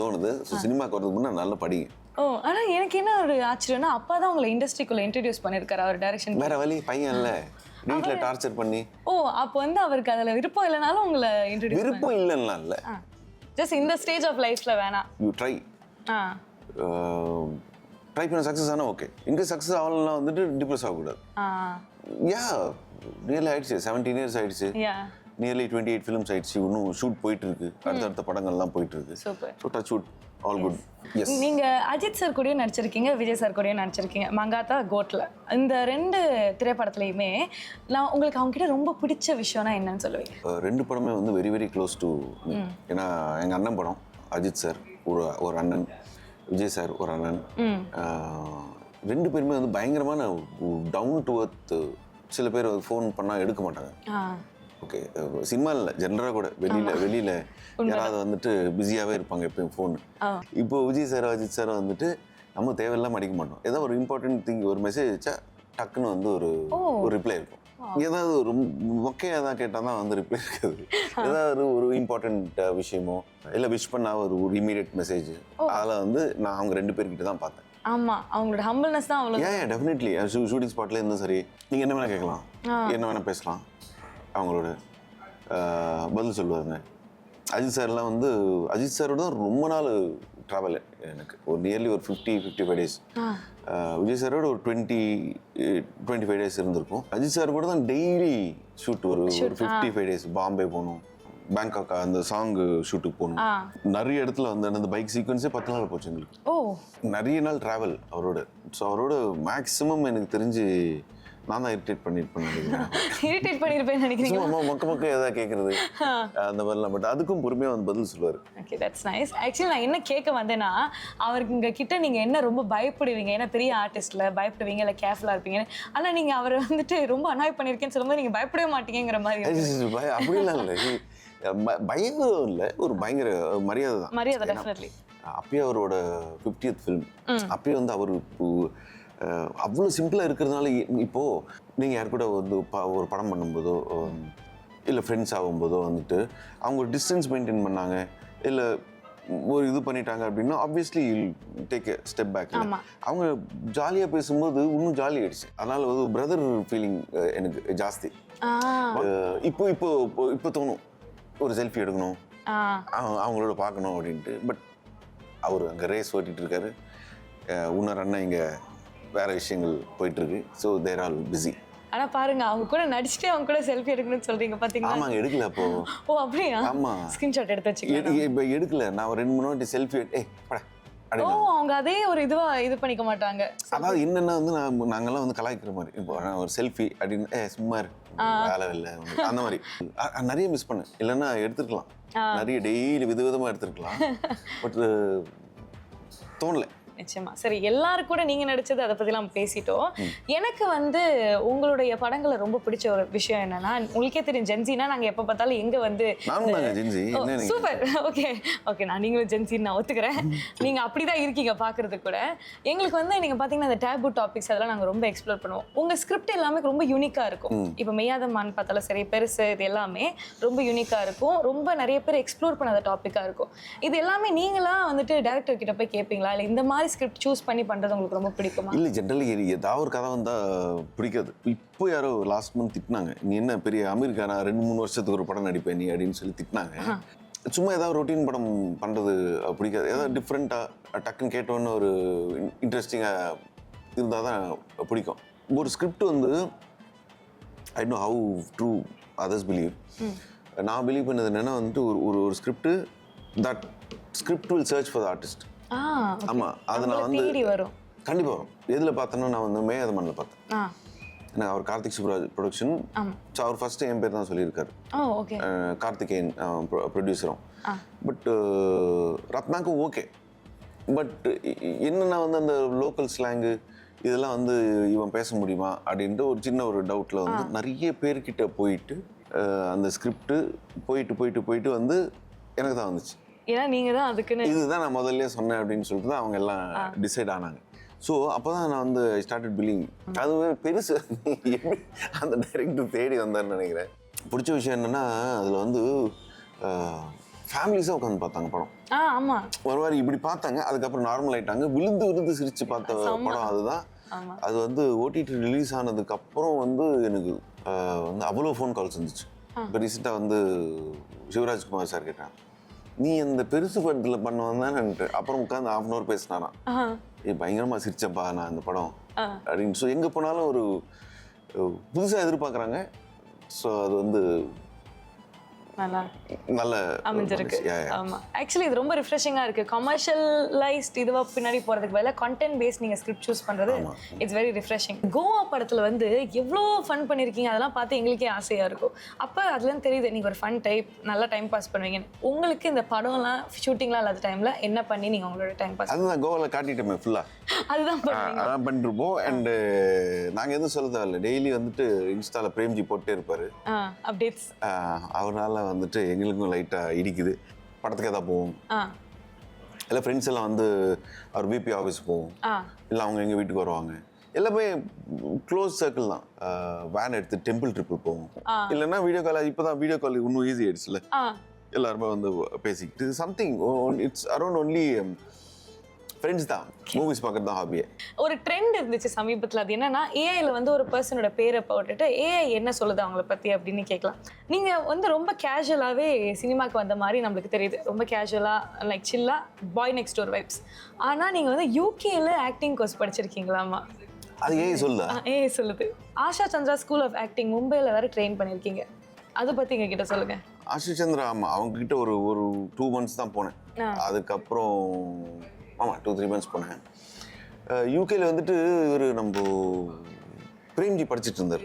Speaker 6: தோணுது. ஸோ சினிமாவுக்கு வரதுக்கு முன்னாடி நல்லா படிங்க.
Speaker 2: ஓ, ஆனால் எனக்கு என்ன ஒரு ஆச்சரியம்னா, அப்பா தான் உங்களை இண்டஸ்ட்ரிக்குள்ளே இன்ட்ரடியூஸ் பண்ணியிருக்காரு அவர் டைரக்ஷன்.
Speaker 6: வேற வழி, பையன் இல்லை, வீட்டில் டார்ச்சர் பண்ணி.
Speaker 2: ஓ, அப்போ வந்து அவருக்கு அதில் விருப்பம் இல்லைனாலும் உங்களை இன்ட்ரடியூஸ்.
Speaker 6: விருப்பம் இல்லைன்னா இல்லை,
Speaker 2: ஜஸ்ட் இந்த ஸ்டேஜ் ஆஃப் லைஃப்ல வேணாம்,
Speaker 6: யூ ட்ரை பண்ண சக்ஸஸ் ஆனால் ஓகே. இங்கே சக்ஸஸ் ஆகலாம் வந்துட்டு டிப்ரெஸ் ஆகக்கூடாது. யா நியர்லி ஆயிடுச்சு, 17 years ஆயிடுச்சு, நியர்லி 28 ஃபிலிம்ஸ் ஆயிடுச்சு, இன்னும் ஷூட் போயிட்டு இருக்கு, அடுத்தடுத்த படங்கள்லாம் போயிட்டு இருக்கு. So touch wood, all good.
Speaker 2: நீங்க அஜித் சார் கூடயும் நடிச்சிருக்கீங்க, விஜய் சார் கூடயும் நடிச்சிருக்கீங்க, மங்காத்தா, கோட்ல. இந்த 2 திரைப்படத்துலையுமே நான் உங்களுக்கு அவங்க கிட்ட ரொம்ப பிடிச்ச விஷயம்னா என்னன்னு சொல்லுவீங்க?
Speaker 6: 2 படமே வந்து வெரி வெரி க்ளோஸ் டு. ஏன்னா எங்கள் அண்ணன் படம், அஜித் சார் ஒரு அண்ணன், விஜய் சார் ஒரு அண்ணன். 2 பேருமே வந்து பயங்கரமான டவுன் டு அர்த். சில பேர் ஃபோன் பண்ணால் எடுக்க மாட்டாங்க. ஓகே, சினிமா இல்லை, ஜென்ரலாக கூட வெளியில் யாராவது வந்துட்டு பிஸியாகவே இருப்பாங்க எப்பயும் ஃபோனு. இப்போ விஜய் சார், அஜித் சார் வந்துட்டு நம்ம தேவையில்லாமல் அடிக்க மாட்டோம். ஏதோ ஒரு இம்பார்ட்டன்ட் திங், ஒரு மெசேஜ் வச்சா டக்குன்னு வந்து ஒரு ரிப்ளை இருக்கும். ஏதாவது ஒரு மொக்கையாக தான் கேட்டால் தான் வந்து ரிப்ளை இருக்காது. ஏதாவது ஒரு இம்பார்ட்டண்ட் விஷயமோ இல்லை விஷ் பண்ண ஒரு இமீடியட் மெசேஜ் அதில் வந்து நான் அவங்க 2 பேர்கிட்ட தான் பார்த்தேன்.
Speaker 2: ஆமா, அவங்களோட ஹம்பிள்னஸ் தான் அவ்வளோ.
Speaker 6: ஏன் டெஃபினெட்லி ஷூட்டிங் ஸ்பாட்ல இருந்தாலும் சரி, நீங்கள் என்ன வேணால் கேட்கலாம், என்ன வேணால் பேசலாம், அவங்களோட பதில் சொல்லுவாங்க. அஜித் சார்லாம் வந்து அஜித் சாரோட தான் ரொம்ப நாள் ட்ராவல் எனக்கு, ஒரு நியர்லி ஒரு 50-55 டேஸ். விஜய் சாரோட ஒரு 20-25 டேஸ் இருந்திருக்கும். அஜித் சார் கூட தான் டெய்லி ஷூட், ஒரு 55 டேஸ். பாம்பே போகணும், பேங்காக் அந்த சாங் ஷூட்டுக்கு போகணும். நிறைய இடத்துல வந்து அந்த பைக் சீக்வன்ஸே 10 நாள் போச்சு எங்களுக்கு. நிறைய நாள் ட்ராவல் அவரோட. ஸோ அவரோட மேக்ஸிமம் எனக்கு தெரிஞ்சு நான் தான் இரிட்டேட் பண்ணியிருப்பேன் நினைக்கிறீங்க. மொக்க ஏதாவது கேட்கறது அந்த மாதிரிலாம். பட் அதுக்கும் பொறுமையாக வந்து பதில் சொல்லுவார்.
Speaker 2: Okay, that's nice. ஆக்சுவலி நான் என்ன கேட்க வந்தேன்னா, அவருக்கு இங்கே கிட்ட நீங்கள் என்ன ரொம்ப பயப்படுவீங்க, ஏன்னா பெரிய ஆர்டிஸ்ட்டில் பயப்படுவீங்க இல்லை கேர்ஃபுல்லாக இருப்பீங்க. ஆனால் நீங்கள் அவரை வந்துட்டு ரொம்ப அனாய் பண்ணியிருக்கேன்னு சொல்லும்போது நீங்கள் பயப்படவே மாட்டீங்கிற மாதிரி.
Speaker 6: அப்படிலாம் இல்லை, பயங்கரம் இல்லை, ஒரு பயங்கர மரியாதை தான்.
Speaker 2: மரியாதை டெஃபினெட்லி.
Speaker 6: அப்பயே அவரோட 50th ஃபிலிம், அப்பயே வந்து அவர் அவ்வளோ சிம்பிளாக இருக்கிறதுனால இப்போது நீங்கள் யார் கூட வந்து ஒரு படம் பண்ணும்போதோ இல்லை ஃப்ரெண்ட்ஸ் ஆகும்போதோ வந்துட்டு அவங்க ஒரு டிஸ்டன்ஸ் மெயின்டைன் பண்ணாங்க இல்லை ஒரு இது பண்ணிட்டாங்க அப்படின்னா ஆப்வியஸ்லி டேக் ஸ்டெப் பேக். அவங்க ஜாலியாக பேசும்போது இன்னும் ஜாலி ஆயிடுச்சு. அதனால் வந்து பிரதர் ஃபீலிங் எனக்கு ஜாஸ்தி. இப்போ தோணும் ஒரு செல்ஃபி எடுக்கணும், அவங்களோட பார்க்கணும் அப்படின்ட்டு. பட் அவர் அங்கே ரேஸ் ஓட்டிகிட்டு இருக்காரு, இன்னொரு அண்ணன் இங்கே வேற விஷயங்கள் போயிட்டு இருக்கு. ஸோ தேர் ஆல் பிஸி.
Speaker 2: ஆனா பாருங்க, அவங்க கூட நடிச்சுட்டே அவங்க கூட செல்ஃபி எடுக்கணும்னு சொல்றீங்க பாத்தீங்களா?
Speaker 6: ஆமாங்க, எடுக்கல அப்போ.
Speaker 2: ஓ அப்படியா?
Speaker 6: ஆமா,
Speaker 2: ஸ்கிரீன்ஷாட் எடுத்து வச்சுக்கலாம்.
Speaker 6: இப்போ எடுக்கல, நான் ஒரு 2-3 வாட்டி செல்ஃபி
Speaker 2: ஓ, அவங்க அதே ஒரு இதுவா இது பண்ணிக்க மாட்டாங்க.
Speaker 6: அதாவது என்னன்னா வந்து நாங்கெல்லாம் வந்து கலாய்க்கிற மாதிரி, இப்போ ஒரு செல்ஃபி அப்படின்னு சும்மா வேலை இல்லை அந்த மாதிரி நிறைய மிஸ் பண்ணேன். இல்லைன்னா எடுத்துருக்கலாம், நிறைய டெய்லி விதவிதமா எடுத்துருக்கலாம். பட் தோணல.
Speaker 2: நிச்சயமா. சரி, எல்லாரும் கூட நீங்க நடிச்சது அதை பத்தி நம்ம பேசிட்டோம். எனக்கு வந்து உங்களுடைய படங்களை ரொம்ப பிடிச்ச ஒரு விஷயம் என்னன்னா, உங்களுக்கே தெரியும் ஜென்சினா நாங்க எப்ப பார்த்தாலும் எங்க வந்து சூப்பர். ஓகே, நான் நீங்களும் ஜென்சின்னு நான் ஒத்துக்கிறேன். நீங்க அப்படிதான் இருக்கீங்க பாக்குறது கூட. எங்களுக்கு வந்து நீங்க பாத்தீங்கன்னா அந்த டேபு டாபிக்ஸ் அதெல்லாம் நாங்க ரொம்ப எக்ஸ்ப்ளோர் பண்ணுவோம். உங்க ஸ்கிரிப்ட் எல்லாமே ரொம்ப யூனிக்கா இருக்கும். இப்ப மெய்யாதம்மான்னு பார்த்தாலும் சரி, பெருசு, இது எல்லாமே ரொம்ப யூனிக்கா இருக்கும். ரொம்ப நிறைய பேர் எக்ஸ்ப்ளோர் பண்ணாத டாபிக்கா இருக்கும். இது எல்லாமே நீங்களா வந்துட்டு டைரக்டர் கிட்ட போய் கேட்பீங்களா, இல்லை இந்த மாதிரி ஸ்கிரிப்ட் சூஸ் பண்ணி பண்றது உங்களுக்கு ரொம்ப பிடிக்குமா?
Speaker 6: இல்லை, ஜென்ரலி ஏதாவது ஒரு கதை வந்தால் பிடிக்காது. இப்போ யாரோ லாஸ்ட் மந்த் திட்டினாங்க, நீ என்ன பெரிய அமெரிக்கானா 2-3 வருஷத்துக்கு ஒரு படம் நடிப்பேன் நீ அப்படின்னு சொல்லி திட்டினாங்க. சும்மா ஏதாவது ரொட்டீன் படம் பண்ணுறது பிடிக்காது. ஏதாவது டிஃப்ரெண்ட்டாக டக்குன்னு கேட்டோன்னு ஒரு இன்ட்ரெஸ்டிங்காக இருந்தால் தான் பிடிக்கும். ஒரு ஸ்கிரிப்ட் வந்து I know how true others believe. நான் பிலீவ் பண்ணது என்னென்னா வந்துட்டு ஒரு script that script will search for the artist. ஆமாம், அது நான் வந்து கண்டிப்பாக வரும். எதில் பார்த்தேன்னா, நான் வந்து மேயாதமன்ல பார்த்தேன். எனக்கு அவர் கார்த்திக் சுப்ராஜ் ப்ரொடக்ஷன். ஸோ அவர் ஃபர்ஸ்ட் என் பேர் தான் சொல்லியிருக்காரு, கார்த்திகேயன் ப்ரொடியூசரும். பட் ரத்னாக்கும் ஓகே. பட் என்னன்னா வந்து அந்த லோக்கல் ஸ்லாங்கு இதெல்லாம் வந்து இவன் பேச முடியுமா அப்படின்ட்டு ஒரு சின்ன ஒரு டவுட்டில் வந்து நிறைய பேர்கிட்ட போயிட்டு அந்த ஸ்கிரிப்ட் போயிட்டு வந்து எனக்கு தான் வந்துச்சு.
Speaker 2: ஏன்னா நீங்கள் தான் அதுக்குன்னு
Speaker 6: இதுதான் நான் முதல்ல சொன்னேன் அப்படின்னு சொல்லிட்டு தான் அவங்க எல்லாம் டிசைட் ஆனாங்க. ஸோ அப்போ தான் நான் வந்து ஐ ஸ்டார்டட் பிலீவிங். அது பெருசு அந்த டைரக்டர் தேடி வந்தார்னு நினைக்கிறேன். பிடிச்ச விஷயம் என்னென்னா, அதில் வந்து ஃபேமிலிஸாக உட்காந்து பார்த்தாங்க படம்.
Speaker 2: ஆமாம்,
Speaker 6: ஒரு வாரம் இப்படி பார்த்தாங்க, அதுக்கப்புறம் நார்மல் ஆகிட்டாங்க, விழுந்து சிரித்து பார்த்த படம் அதுதான். அது வந்து ஓடிடி ரிலீஸ் ஆனதுக்கப்புறம் வந்து எனக்கு வந்து அவ்வளோ ஃபோன் கால்ஸ் வந்துச்சு. இப்போ ரீசெண்டாக வந்து சிவராஜ்குமார் சார் கேட்டாங்க, நீ அந்த பெருசு படத்தில் பண்ணுவான் தானேன்ட்டு. அப்புறம் உட்காந்து 1/2 hour பேசினாராம். பயங்கரமாக சிரிச்சப்பா நான் அந்த படம் அப்படின்னு. ஸோ எங்கே போனாலும் ஒரு புதுசாக எதிர்பார்க்குறாங்க. ஸோ அது வந்து நல்ல
Speaker 2: அமைஞ்சிருக்கு. ஆமா, ஆக்சுவலி இது ரொம்ப ரிஃப்ரெஷிங்கா இருக்கு. கமர்ஷியலைஸ்ட் இதுவா பின்னாடி போறதுக்கு பதிலா கண்டென்ட் பேஸ் நீங்க ஸ்கிரிப்ட் சூஸ் பண்றது இட்ஸ் வெரி ரிஃப்ரெஷிங். கோவா படத்துல வந்து எவ்வளோ ஃபன் பண்ணிருக்கீங்க, அதெல்லாம் பார்த்து எங்களுக்கே ஆசையா இருக்கும். அப்ப அதுல தெரியுது நீங்க ஒரு ஃபன் டைப், நல்லா டைம் பாஸ் பண்ணுவீங்க. உங்களுக்கு இந்த படம்லாம் ஷூட்டிங்லாம் இல்லாத டைம்ல என்ன பண்ணி நீங்க உங்களோட டைம் பாஸ்?
Speaker 6: அதுதான் கோவால காட்டிட்டோமே ஃபுல்லா, அதுதான் பண்ணிருப்போம். அண்ட் நாங்க எதுவும் சொல்ல தேவையில்லை, டெய்லி வந்துட்டு இன்ஸ்டால பிரேம்ஜி போட்டே இருப்பாரு
Speaker 2: அப்டேட்ஸ்.
Speaker 6: அவரால் வந்துட்டு எங்களுக்கும் லைட்டாக இடிக்குது. படத்துக்கு எதாவது போவோம், இல்லை ஃப்ரெண்ட்ஸ் எல்லாம் வந்து அவர் பிபி ஆஃபீஸ் போவோம், இல்லை அவங்க எங்கள் வீட்டுக்கு வருவாங்க. எல்லாமே க்ளோஸ் சர்க்கிள் தான். வேன் எடுத்து டெம்பிள் ட்ரிப்பு போவோம், இல்லைன்னா வீடியோ கால். இப்போ தான் வீடியோ கால் இன்னும் ஈஸி ஆயிடுச்சுல, எல்லாருமே வந்து பேசிக்கிட்டு something. It's around only friends தான். மூவிஸ் பார்க்கறது தான் ஹாபியே.
Speaker 2: ஒரு ட்ரெண்ட் இருந்துச்சு சமீபத்தில், அது என்னன்னா ஏஐல வந்து ஒரு பர்சனோட பேரை போட்டுட்டு ஏஐ என்ன சொல்லுது அவங்கள பற்றி அப்படின்னு கேட்கலாம். நீங்கள் வந்து ரொம்ப கேஷுவலாகவே சினிமாவுக்கு வந்த மாதிரி நம்மளுக்கு தெரியுது, ரொம்ப கேஷுவலாக லைக் சில்லாக பாய் நெக்ஸ்ட் டோர் வைப்ஸ். ஆனால் நீங்கள் வந்து யூகேல ஆக்டிங் கோர்ஸ் படிச்சிருக்கீங்களாமா?
Speaker 6: அது ஏஐ சொல்லுதா?
Speaker 2: ஏஐ சொல்லுது. Asha Chandra school of acting மும்பையில் வேறு ட்ரெயின் பண்ணியிருக்கீங்க, அதை பற்றி எங்ககிட்ட சொல்லுங்கள்.
Speaker 6: ஆஷா சந்திரா, ஆமாம், அவங்ககிட்ட ஒரு 2 months தான் போனேன். அதுக்கப்புறம் ஆமாம் 2-3 months போனேன். யூகேல வந்துட்டு இவர் நம்ம பிரேம்ஜி படிச்சுட்டு இருந்தார்.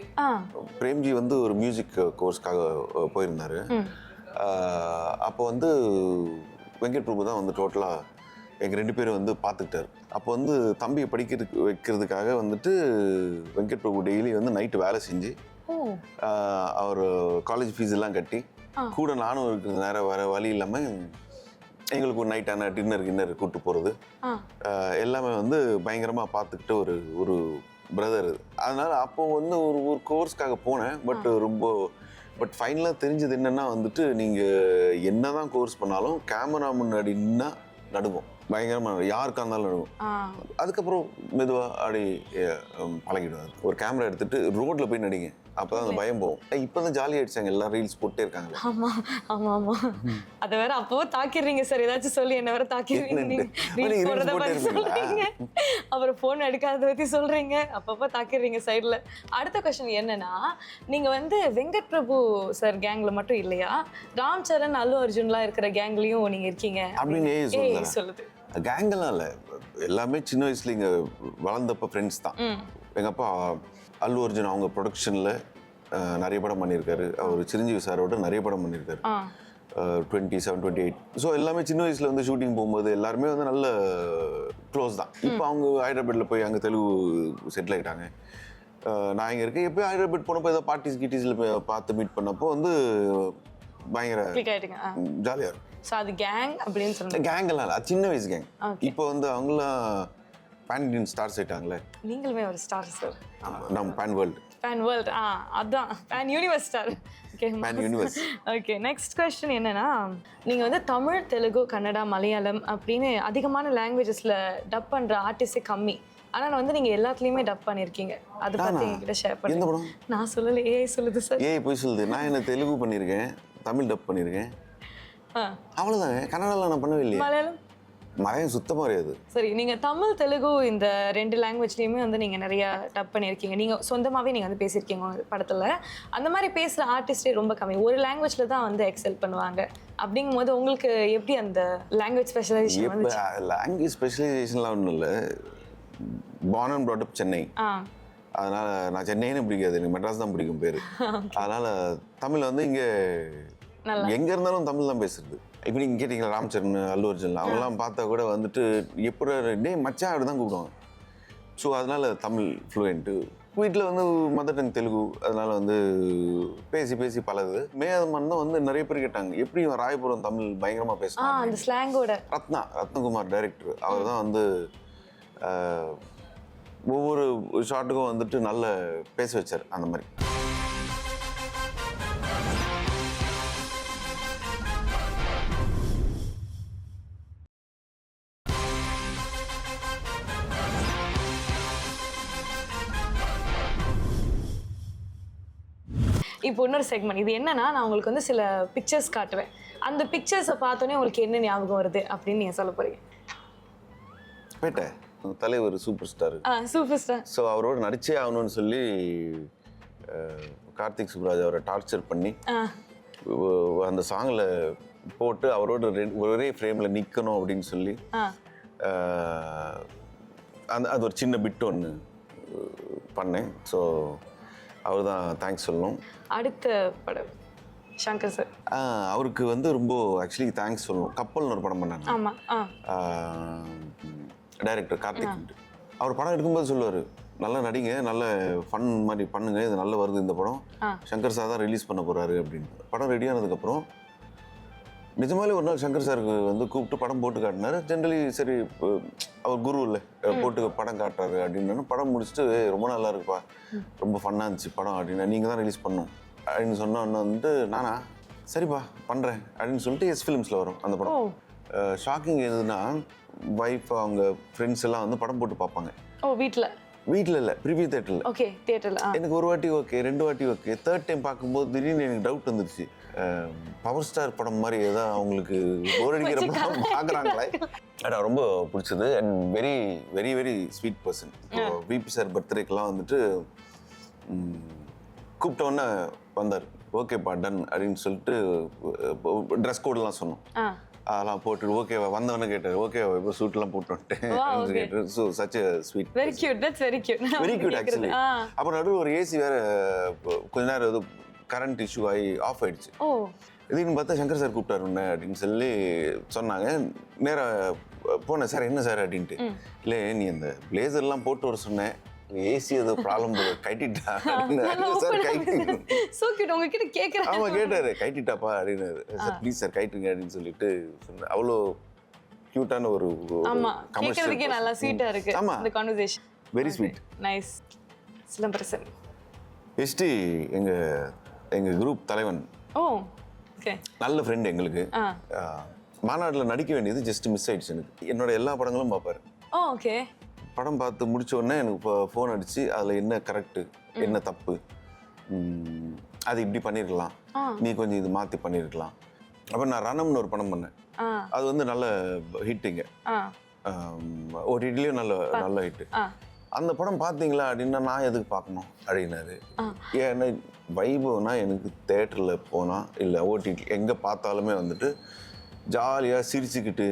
Speaker 6: பிரேம்ஜி வந்து ஒரு மியூசிக் கோர்ஸ்க்காக போயிருந்தார். அப்போ வந்து வெங்கட் பிரபு தான் வந்து டோட்டலாக எங்கள் 2 பேரும் வந்து பார்த்துக்கிட்டார். அப்போ வந்து தம்பியை வைக்கிறதுக்காக வந்துட்டு வெங்கட் பிரபு டெய்லி வந்து நைட்டு வேலை செஞ்சு அவர் காலேஜ் ஃபீஸ் எல்லாம் கட்டி கூட நானும் இருக்கிறது நேரம் வேறு வழி இல்லாமல் எங்களுக்கு ஒரு நைட்டான டின்னர் கூப்பிட்டு போகிறது எல்லாமே வந்து பயங்கரமாக பார்த்துக்கிட்டு ஒரு பிரதர். அதனால் அப்போது வந்து ஒரு கோர்ஸ்க்காக போனேன். பட் ஃபைனலாக தெரிஞ்சது என்னென்னா வந்துட்டு நீங்கள் என்ன தான் கோர்ஸ் பண்ணாலும் கேமரா முன்னாடி நின்னா நடுவோம், பயங்கரமாக யாருக்கா இருந்தாலும் நடுவோம். அதுக்கப்புறம் மெதுவாக அப்படி பழகிடுவார். ஒரு கேமரா எடுத்துகிட்டு ரோட்டில் போய் நடிங்க, அப்போ தான் அந்த பயம் போகும். இப்போ தான் ஜாலியாக ஆகிடுச்சாங்க, எல்லாம் ரீல்ஸ் போட்டே இருக்காங்க.
Speaker 2: ஆமாம் ஆமாம் ஆமாம், அதை வேற அப்போவே தாக்கிடுறீங்க சார், ஏதாச்சும் சொல்லி என்ன வேற தாக்கிடுறீங்க, ரீல்ஸ் போடுறத பற்றி சொல்கிறீங்க, அப்புறம் ஃபோன் எடுக்காத பற்றி சொல்கிறீங்க, அப்பப்போ தாக்கிடுறீங்க சைடில். அடுத்த கொஸ்டின் என்னன்னா, நீங்கள் வந்து வெங்கட் பிரபு சார் கேங்கில் மட்டும் இல்லையா, ராம் சரண் அல்லு அர்ஜுன்லாம் இருக்கிற கேங்லேயும் நீங்கள் இருக்கீங்க அப்படின்னு சொல்லுது.
Speaker 6: கேங்கெல்லாம் இல்லை, எல்லாமே சின்ன வயசுல இங்கே வளர்ந்தப்போ ஃப்ரெண்ட்ஸ் தான். எங்கள் அப்பா அல்லு அர்ஜுன் அவங்க ப்ரொடக்ஷனில் நிறைய படம் பண்ணியிருக்காரு. அவர் சிரஞ்சீவி சாரோட நிறைய படம் பண்ணியிருக்காரு, 27, 28. ஸோ எல்லாமே சின்ன வயசில் வந்து ஷூட்டிங் போகும்போது எல்லாருமே வந்து நல்ல க்ளோஸ் தான். இப்போ அவங்க ஹைதராபாத்தில் போய் அங்கே தெலுங்கு செட்டில் ஆகிட்டாங்க. நான் இங்கே இருக்கேன். எப்போயும் ஹைதராபாத் போனப்போ ஏதோ கீட்டீஸில் பார்த்து மீட் பண்ணப்போ வந்து பயங்கர ஜாலியாக இருக்கும்.
Speaker 2: ஸோ அது கேங் அப்படின்னு சொல்லுங்க.
Speaker 6: கேங்கெல்லாம் இல்லை, சின்ன வயசு கேங். இப்போ வந்து அவங்களாம் பேன் இண்டியன் ஸ்டார்ஸ் ஆயிட்டாங்களே.
Speaker 2: நீங்களுமே ஒரு ஸ்டார் சார்.
Speaker 6: நம்ம பேன் வேர்ல்டு
Speaker 2: அதான் pan universe star. Okay,
Speaker 6: pan universe.
Speaker 2: Okay, next question என்னன்னா, நீங்கள் வந்து தமிழ், தெலுங்கு, கன்னடா, மலையாளம் அப்படின்னு அதிகமான லாங்குவேஜஸில் டப் பண்ணுற ஆர்டிஸ்டே கம்மி. ஆனால் வந்து நீங்கள் எல்லாத்துலேயுமே டப் பண்ணியிருக்கீங்க, அதை பற்றி எங்ககிட்ட ஷேர் பண்ணுங்க. நான் சொல்லலை, ஏஐ சொல்லுது சார்.
Speaker 6: ஏஐ போய் சொல்லுது. நான் என்ன தெலுங்கு பண்ணியிருக்கேன், தமிழ் டப் பண்ணியிருக்கேன், அவ்வளோதாங்க. கன்னடாவில் நான் பண்ணவே இல்லையா? மலையம் சுத்தமாக கிடையாது.
Speaker 2: சரி, நீங்கள் தமிழ், தெலுங்கு இந்த 2 லாங்குவேஜ்லேயுமே வந்து நீங்கள் நிறையா டப் பண்ணியிருக்கீங்க. நீங்கள் சொந்தமாகவே நீங்கள் வந்து பேசியிருக்கீங்க படத்தில். அந்த மாதிரி பேசுகிற ஆர்டிஸ்டே ரொம்ப கம்மி, ஒரு லாங்குவேஜில் தான் வந்து எக்ஸல் பண்ணுவாங்க. அப்படிங்கும் போது உங்களுக்கு எப்படி அந்த லாங்குவேஜ் ஸ்பெஷலைசேஷன் வந்து?
Speaker 6: லாங்குவேஜ் ஸ்பெஷலைசேஷன்லாம் ஒன்றும் இல்லை. born and brought up Chennai. அதனால் நான் சென்னைன்னு பிடிக்காது, எனக்கு மெட்ராஸ் தான் பிடிக்கும் பேர். அதனால் தமிழ் வந்து இங்கே எங்கே இருந்தாலும் தமிழ் தான் பேசுறது. இப்போ நீங்கள் கேட்டீங்களா ராம் சரண், அல்லு அர்ஜுன், அவங்களாம் பார்த்தா கூட வந்துட்டு எப்படி டே மச்சான் அப்படி தான் கூப்பிடுவாங்க. ஸோ அதனால் தமிழ் ஃப்ளூயண்ட்டு. வீட்டில் வந்து மதர் டங் தெலுங்கு, அதனால் வந்து பேசி பழகுது. மேதமன் தான் வந்து நிறைய பேர் கேட்டாங்க, எப்படி ராயபுரம் தமிழ் பயங்கரமாக பேசுவாங்க
Speaker 2: அந்த ஸ்லாங்கோட.
Speaker 6: ரத்னகுமார் டைரக்டர், அவர் தான் வந்து ஒவ்வொரு ஷாட்டுக்கும் வந்துட்டு நல்ல பேச வச்சார். அந்த மாதிரி
Speaker 2: இப்போ இன்னொரு செக்மெண்ட், இது என்னன்னா, நான் உங்களுக்கு வந்து சில பிக்சர்ஸ் காட்டுவேன். அந்த பிக்சர்ஸை பார்த்தோன்னே உங்களுக்கு என்ன ஞாபகம் வருது அப்படின்னு நீங்கள் சொல்ல போறீங்க.
Speaker 6: பேட்டை தலைவர் சூப்பர் ஸ்டார். ஸோ அவரோட நடிச்சே ஆகணும்னு சொல்லி கார்த்திக் சுப்ராஜ் அவரை டார்ச்சர் பண்ணி அந்த சாங்கில் போட்டு அவரோட ஒரே ஃப்ரேமில் நிற்கணும் அப்படின்னு சொல்லி அது ஒரு சின்ன பிட் ஒன்று பண்ணேன். ஸோ அவர் தான் தேங்க்ஸ் சொல்லணும்.
Speaker 2: அடுத்த படம் சங்கர் சார்,
Speaker 6: அவருக்கு வந்து ரொம்ப ஆக்சுவலி தேங்க்ஸ் சொல்லணும். கப்பல்னு ஒரு படம் பண்ணாங்க.
Speaker 2: ஆமாம்,
Speaker 6: டைரக்டர் கார்த்திக். அவர் படம் எடுக்கும்போது சொல்லுவார், நல்லா நடிங்க, நல்ல ஃபன் மாதிரி பண்ணுங்க, இது நல்லா வருது இந்த படம், சங்கர் சார் தான் ரிலீஸ் பண்ண போகிறாரு அப்படின்னு. படம் ரெடி ஆனதுக்கப்புறம் நிஜமாலே ஒரு நாள் சங்கர் சாருக்கு வந்து கூப்பிட்டு படம் போட்டு காட்டினாரு. ஜென்ரலி சரி அவர் குரு இல்லை, போட்டு படம் காட்டுறாரு அப்படின்னு. படம் முடிச்சுட்டு ரொம்ப நல்லா இருக்குப்பா, ரொம்ப ஃபன்னாக இருந்துச்சு படம் அப்படின்னா, நீங்கள் தான் ரிலீஸ் பண்ணணும் அப்படின்னு சொன்னோன்னு வந்துட்டு நானா சரிப்பா பண்ணுறேன் அப்படின்னு சொல்லிட்டு எஸ் ஃபிலிம்ஸில் வரும் அந்த படம். ஷாக்கிங் எதுனா வைஃப் அவங்க ஃப்ரெண்ட்ஸ் எல்லாம் வந்து படம் போட்டு பார்ப்பாங்க. வீட்டில் இல்லை, ப்ரிவியூ தேட்டரில்.
Speaker 2: ஓகே, தியேட்டரில்.
Speaker 6: எனக்கு ஒரு வாட்டி ஓகே, 2 வாட்டி ஓகே, 3rd டைம் பார்க்கும்போது திடீர்னு எனக்கு டவுட் வந்துருச்சு, பவர் ஸ்டார் படம் மாதிரி ஏதாவது அவங்களுக்கு போர் அடிக்கிற படம் பார்க்குறாங்களே. ஆனால் ரொம்ப பிடிச்சது and very very very sweet person. இப்போ விபி சார் பர்த்டேக்கெலாம் வந்துட்டு கூப்பிட்டோன்னே வந்தார். ஓகேப்பா டன் அப்படின்னு சொல்லிட்டு ட்ரெஸ் கோடெலாம் சொன்னோம். அதெல்லாம் போட்டு ஓகே வந்தவொடனே கேட்டார், ஓகே இப்போ சூட்லாம் போட்டு வந்துட்டேன் கேட்டார். So such a sweet,
Speaker 2: very cute, that's very cute,
Speaker 6: very cute actually. அப்புறம் நடுவில் ஒரு ஏசி வேற கொஞ்ச நேரம் ஏதோ கரண்ட் இஷ்யூ ஆகி ஆஃப் ஆயிடுச்சு. இதுன்னு பார்த்தா சங்கர் சார் கூப்பிட்டாரு உன்ன அப்படின்னு சொல்லி சொன்னாங்க. நேராக போனேன், சார் என்ன சார் அப்படின்ட்டு. இல்லை நீ அந்த பிளேசர்லாம் போட்டு வர சொன்னேன், ஏசி ஏதோ ப்ராப்ளம் கைட்டிட்டா அப்படின்னு. சார் கைட்டு
Speaker 2: சோ கியூட், உங்ககிட்ட கேக்குறேன்.
Speaker 6: ஆமா கேட்டாரு, கைட்டிட்டாப்பா அப்படின்னு. சார் ப்ளீஸ் சார் கைட்டுங்க அப்படின்னு சொல்லிட்டு சொன்னேன். அவ்வளோ கியூட்டான ஒரு
Speaker 2: கேக்குறதுக்கே நல்லா ஸ்வீட்டா இருக்கு இந்த conversation.
Speaker 6: Very sweet,
Speaker 2: nice. Silambarasan
Speaker 6: ST எங்க குரூப் தலைவன்.
Speaker 2: ஓகே,
Speaker 6: நல்ல ஃப்ரெண்ட் எங்களுக்கு. மாநாட்டில் நடிக்க வேண்டியது ஜஸ்ட் மிஸ் ஆயிடுச்சு எனக்கு. என்னோட எல்லா படங்களும் பார்ப்பாரு.
Speaker 2: ஓகே,
Speaker 6: படம் பார்த்து முடிச்ச உடனே எனக்கு இப்போ ஃபோன் அடிச்சு அதில் என்ன கரெக்டு என்ன தப்பு, அது இப்படி பண்ணியிருக்கலாம், நீ கொஞ்சம் இது மாற்றி பண்ணியிருக்கலாம். அப்புறம் நான் ரணம்னு ஒரு படம் பண்ணேன். அது வந்து நல்ல ஹிட்டுங்க, ஓடிடிலையும் நல்ல நல்ல ஹிட்டு. அந்த படம் பார்த்தீங்களா அப்படின்னா நான் எதுக்கு பார்க்கணும் அப்படின்னாரு. ஏன்னா வைபவ்னா எனக்கு தேட்டரில் போனால் இல்லை ஓடிடி எங்கே பார்த்தாலுமே வந்துட்டு ஜாலியாக சிரிச்சுக்கிட்டு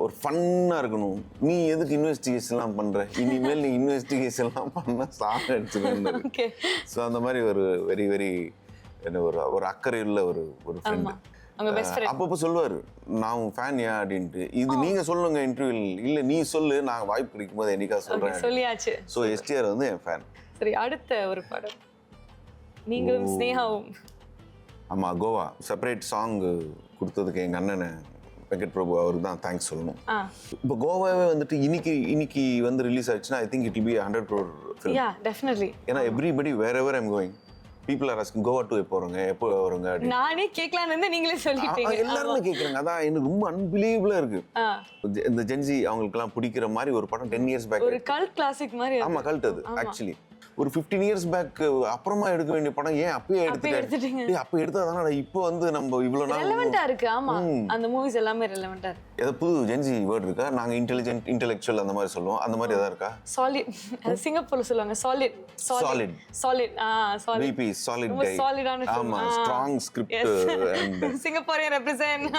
Speaker 6: ஒரு ஃபன்னாக இருக்கணும். நீ எதுக்கு இன்வெஸ்டிகேஷன்லாம் பண்ணுற, இனிமேல் நீ இன்வெஸ்டிகேஷன்லாம் பண்ண சாங் அடிச்சுருந்தாரு. ஸோ அந்த மாதிரி ஒரு வெரி வெரி என்ன ஒரு அக்கறை உள்ள ஒரு ஃப்ரெண்டு. அப்பப்போ சொல்லுவார், நான் உன் ஃபேன் ஏன் அப்படின்ட்டு. இது நீங்கள் சொல்லுங்க இன்டர்வியூவில், இல்லை நீ சொல்லு, நான் வாய்ப்பு கிடைக்கும் போது என்னைக்கா சொல்கிறேன் சொல்லியாச்சு. ஸோ எஸ்டிஆர் வந்து என் ஃபேன்.
Speaker 2: சரி, அடுத்த ஒரு படம் நீங்களும் ஸ்னேகாவும்.
Speaker 6: ஆமாம், கோவா செப்பரேட் சாங் கொடுத்ததுக்கு எங்கள் அண்ணனை வெங்கட் பிரபு அவருக்கு தான் தேங்க்ஸ் சொல்லணும். இப்போ கோவாவே வந்துட்டு இன்னைக்கு வந்து ரிலீஸ் ஆயிடுச்சுன்னா I think it will be 100 crore film.
Speaker 2: Yeah, definitely.
Speaker 6: ஏன்னா everybody wherever I'm going people are asking Goa 2 எப்போ வருங்க எப்போ வருங்க.
Speaker 2: நானே கேட்கலான்னு இருந்தே நீங்களே சொல்லிட்டீங்க.
Speaker 6: எல்லாருமே கேட்குறாங்க. அதான் எனக்கு ரொம்ப அன்பிலீவபிளா இருக்கு. இந்த ஜென்சி அவங்களுக்குலாம் பிடிக்கிற மாதிரி ஒரு படம் 10 years பேக்,
Speaker 2: ஒரு கல்ட் கிளாசிக் மாதிரி.
Speaker 6: ஆமா கல்ட் அது ஆக்சுவலி. ஒரு 15 years பேக் அப்புறமா எடுக்க வேண்டிய படம் ஏன் அப்பயே எடுத்துட்டீங்க? அப்ப எடுத்தா தானே இப்போ வந்து நம்ம இவ்வளவு நாள்
Speaker 2: ரெலவெண்டா இருக்கு. ஆமா, அந்த மூவிஸ் எல்லாமே ரெலவெண்டா இருக்கு.
Speaker 6: ஏதோ புது ஜென்சி வேர்ட் இருக்கா? நாங்க இன்டெலிஜென்ட் இன்டெலெக்சுவல் அந்த மாதிரி சொல்லுவோம், அந்த மாதிரி ஏதாவது இருக்கா?
Speaker 2: சாலிட், சிங்கப்பூர்ல சொல்லுவாங்க solid.
Speaker 6: Solid solid
Speaker 2: solid
Speaker 6: BB solid guy.
Speaker 2: சாலிடான
Speaker 6: ஆமா, strong script and
Speaker 2: Singaporean represent.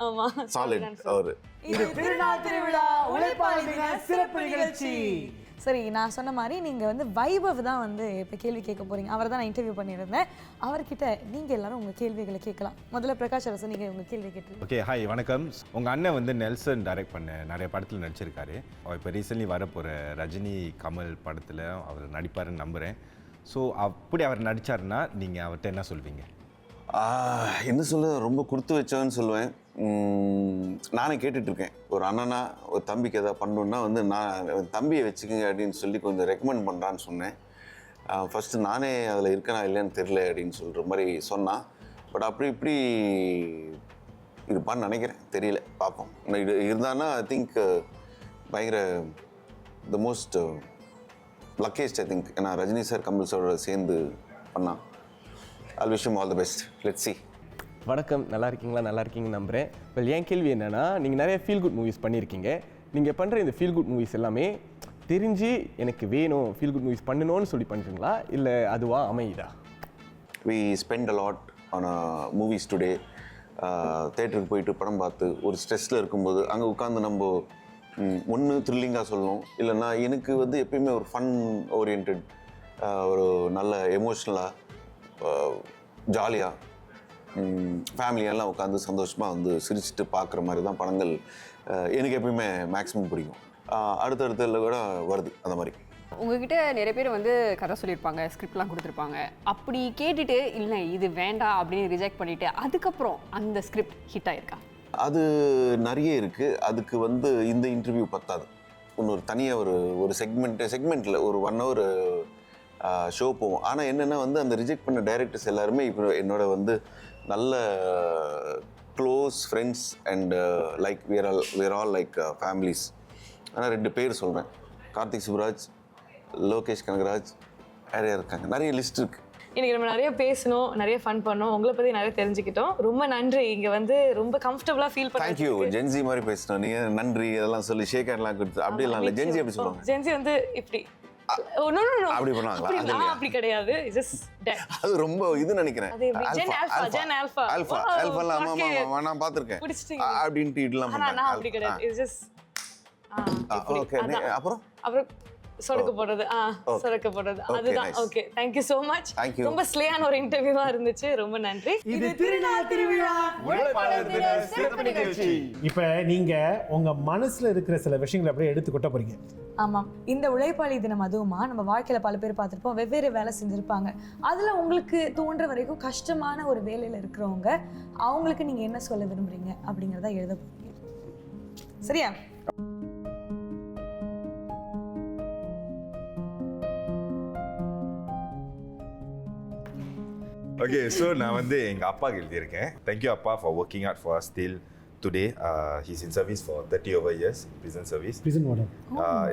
Speaker 6: ஆமா, சாலிட். அவர்
Speaker 7: இது திருநாள் திருவிழா உழைப்பாளி தின சிறப்பு நிகழ்ச்சி.
Speaker 2: சரி, நான் சொன்ன மாதிரி நீங்கள் வந்து வைபவ் தான் வந்து இப்போ கேள்வி கேட்க போகிறீங்க. அவரை தான் நான் இன்டர்வியூ பண்ணியிருந்தேன். அவர்கிட்ட நீங்கள் எல்லாரும் உங்கள் கேள்விகளை கேட்கலாம். முதல்ல பிரகாஷ் அரசன், நீங்கள் உங்கள் கேள்வி கேட்டு.
Speaker 5: ஓகே, ஹாய் வணக்கம். உங்கள் அண்ணன் வந்து நெல்சன் டைரக்ட் பண்ண நிறைய படத்தில் நடிச்சிருக்காரு. அவர் இப்போ ரீசெண்ட்லி வரப்போகிற ரஜினி கமல் படத்தில் அவர் நடிப்பாருன்னு நம்புகிறேன். ஸோ அப்படி அவர் நடித்தாருன்னா நீங்கள் அவர்கிட்ட என்ன சொல்வீங்க?
Speaker 6: என்ன சொல்ல, ரொம்ப கொடுத்து வச்சவன்னு சொல்லுவேன். நானே கேட்டுட்ருக்கேன், ஒரு அண்ணனா ஒரு தம்பிக்கு எதாவது பண்ணணுன்னா வந்து நான் தம்பியை வச்சுக்கோங்க அப்படின்னு சொல்லி கொஞ்சம் ரெக்கமெண்ட் பண்ணுறான்னு சொன்னேன். ஃபஸ்ட்டு நானே அதில் இருக்கேனா இல்லைன்னு தெரில அப்படின்னு சொல்கிற மாதிரி சொன்னான். பட் அப்படி இப்படி இருப்பான்னு நினைக்கிறேன், தெரியல, பார்ப்போம். இது இருந்தான்னா ஐ திங்க் பயங்கர the most luckiest I think. ஏன்னா ரஜினி சார் கமல் சாரோட சேர்ந்து பண்ணான். I'll wish him all the best. Let's see.
Speaker 3: வணக்கம், நல்லா இருக்கீங்களா? நல்லா இருக்கீங்கன்னு நம்புகிறேன். வெல், என் கேள்வி என்னென்னா, நீங்கள் நிறைய ஃபீல் குட் மூவிஸ் பண்ணியிருக்கீங்க. நீங்கள் பண்ணுற இந்த ஃபீல் குட் மூவிஸ் எல்லாமே தெரிஞ்சு எனக்கு வேணும் ஃபீல் குட் மூவிஸ் பண்ணணும்னு சொல்லி பண்ணுறீங்களா, இல்லை அதுவா அமையுதா?
Speaker 6: We spend a lot on movies today. தேட்டருக்கு போயிட்டு படம் பார்த்து ஒரு ஸ்ட்ரெஸ்ஸில் இருக்கும்போது அங்கே உட்காந்து நம்ம ஒன்று த்ரில்லிங்காக சொல்லணும், இல்லைன்னா எனக்கு வந்து எப்பயுமே ஒரு ஃபன் ஓரியன்ட், ஒரு நல்ல எமோஷ்னலாக ஜாலியாக ஃபேமிலியெல்லாம் உட்காந்து சந்தோஷமாக வந்து சிரிச்சுட்டு பார்க்குற மாதிரி தான் படங்கள் எனக்கு எப்பயுமே மேக்ஸிமம் பிடிக்கும். அடுத்தடுத்துல கூட வருது அந்த மாதிரி.
Speaker 4: உங்ககிட்ட நிறைய பேர் வந்து கதை சொல்லியிருப்பாங்க, ஸ்கிரிப்ட்லாம் கொடுத்துருப்பாங்க. அப்படி கேட்டுட்டு இல்லை இது வேண்டாம் அப்படின்னு ரிஜெக்ட் பண்ணிட்டு அதுக்கப்புறம் அந்த ஸ்கிரிப்ட் ஹிட் ஆயிருக்கா?
Speaker 6: அது நிறைய இருக்குது. அதுக்கு வந்து இந்த இன்டர்வியூ பத்தாது. இன்னொரு தனியாக ஒரு செக்மெண்ட்டில் ஒரு 1 hour ஷோ போவோம். ஆனால் என்னென்னா வந்து அந்த ரிஜெக்ட் பண்ண டைரக்டர்ஸ் எல்லாருமே இப்போ என்னோட வந்து நல்ல close friends and like we're all like families. ஆனால் 2 பேர் சொல்கிறேன். கார்த்திக் சுப்ராஜ், லோகேஷ் கனகராஜ், நிறைய இருக்காங்க. நிறைய லிஸ்ட் இருக்குது.
Speaker 7: இன்னைக்கு நம்ம நிறைய பேசணும், நிறைய ஃபன் பண்ணோம், உங்களை பற்றி நிறைய தெரிஞ்சுக்கிட்டோம். ரொம்ப நன்றி. இங்கே வந்து ரொம்ப கம்ஃபர்டபுளாக ஃபீல் பண்ணி
Speaker 6: தேங்க்யூ. ஜென்சி மாதிரி பேசினோம். நீங்கள் நன்றி இதெல்லாம் சொல்லி ஷேக் ஹேண்ட்லாம் கொடுத்து அப்படிலாம் இல்லை. ஜென்சி எப்படி சொல்லுவாங்க?
Speaker 7: ஜென்சி வந்து இப்படி
Speaker 6: அப்படி பண்ணுவாங்களா?
Speaker 7: அப்படி கிடையாது.
Speaker 6: அது ரொம்ப இது நினைக்கிறேன். நான் பார்த்துருக்கேன் அப்படின்ட்டு இதெல்லாம்
Speaker 7: அப்படி கிடையாது.
Speaker 6: ஓகே. அப்புறம்
Speaker 7: சொடக்கு போடுறது. சொடக்கு போடுறது அதுதான். Okay, thank you so much. ரொம்ப ஸ்லேயான ஒரு இன்டர்வியூவா இருந்துச்சு. ரொம்ப நன்றி.
Speaker 1: இது திருநாள் திருவிழா உழைப்பாளர் தின சிறப்பு நிகழ்ச்சி. இப்போ நீங்க உங்க மனசுல இருக்கிற சில விஷயங்களை அப்படியே எடுத்து கொட்ட போறீங்க.
Speaker 2: ஆமாம், இந்த உழைப்பாளி தினம் அதுவுமா நம்ம வாழ்க்கையில பல பேர் பார்த்துருப்போம், வெவ்வேறு வேலை செஞ்சிருப்பாங்க. அதுல உங்களுக்கு தோன்ற வரைக்கும் கஷ்டமான ஒரு வேலையில இருக்கிறவங்க அவங்களுக்கு நீங்க என்ன சொல்ல விரும்புறீங்க அப்படிங்கிறத எழுத போறீங்க. சரியா?
Speaker 5: Okay, so நான் வந்து எங்க அப்பாக்கு எழுதியிருக்கேன். Thank you அப்பா for working hard for us till today. He's in service for 30 over years, prison service.
Speaker 1: Prison warden.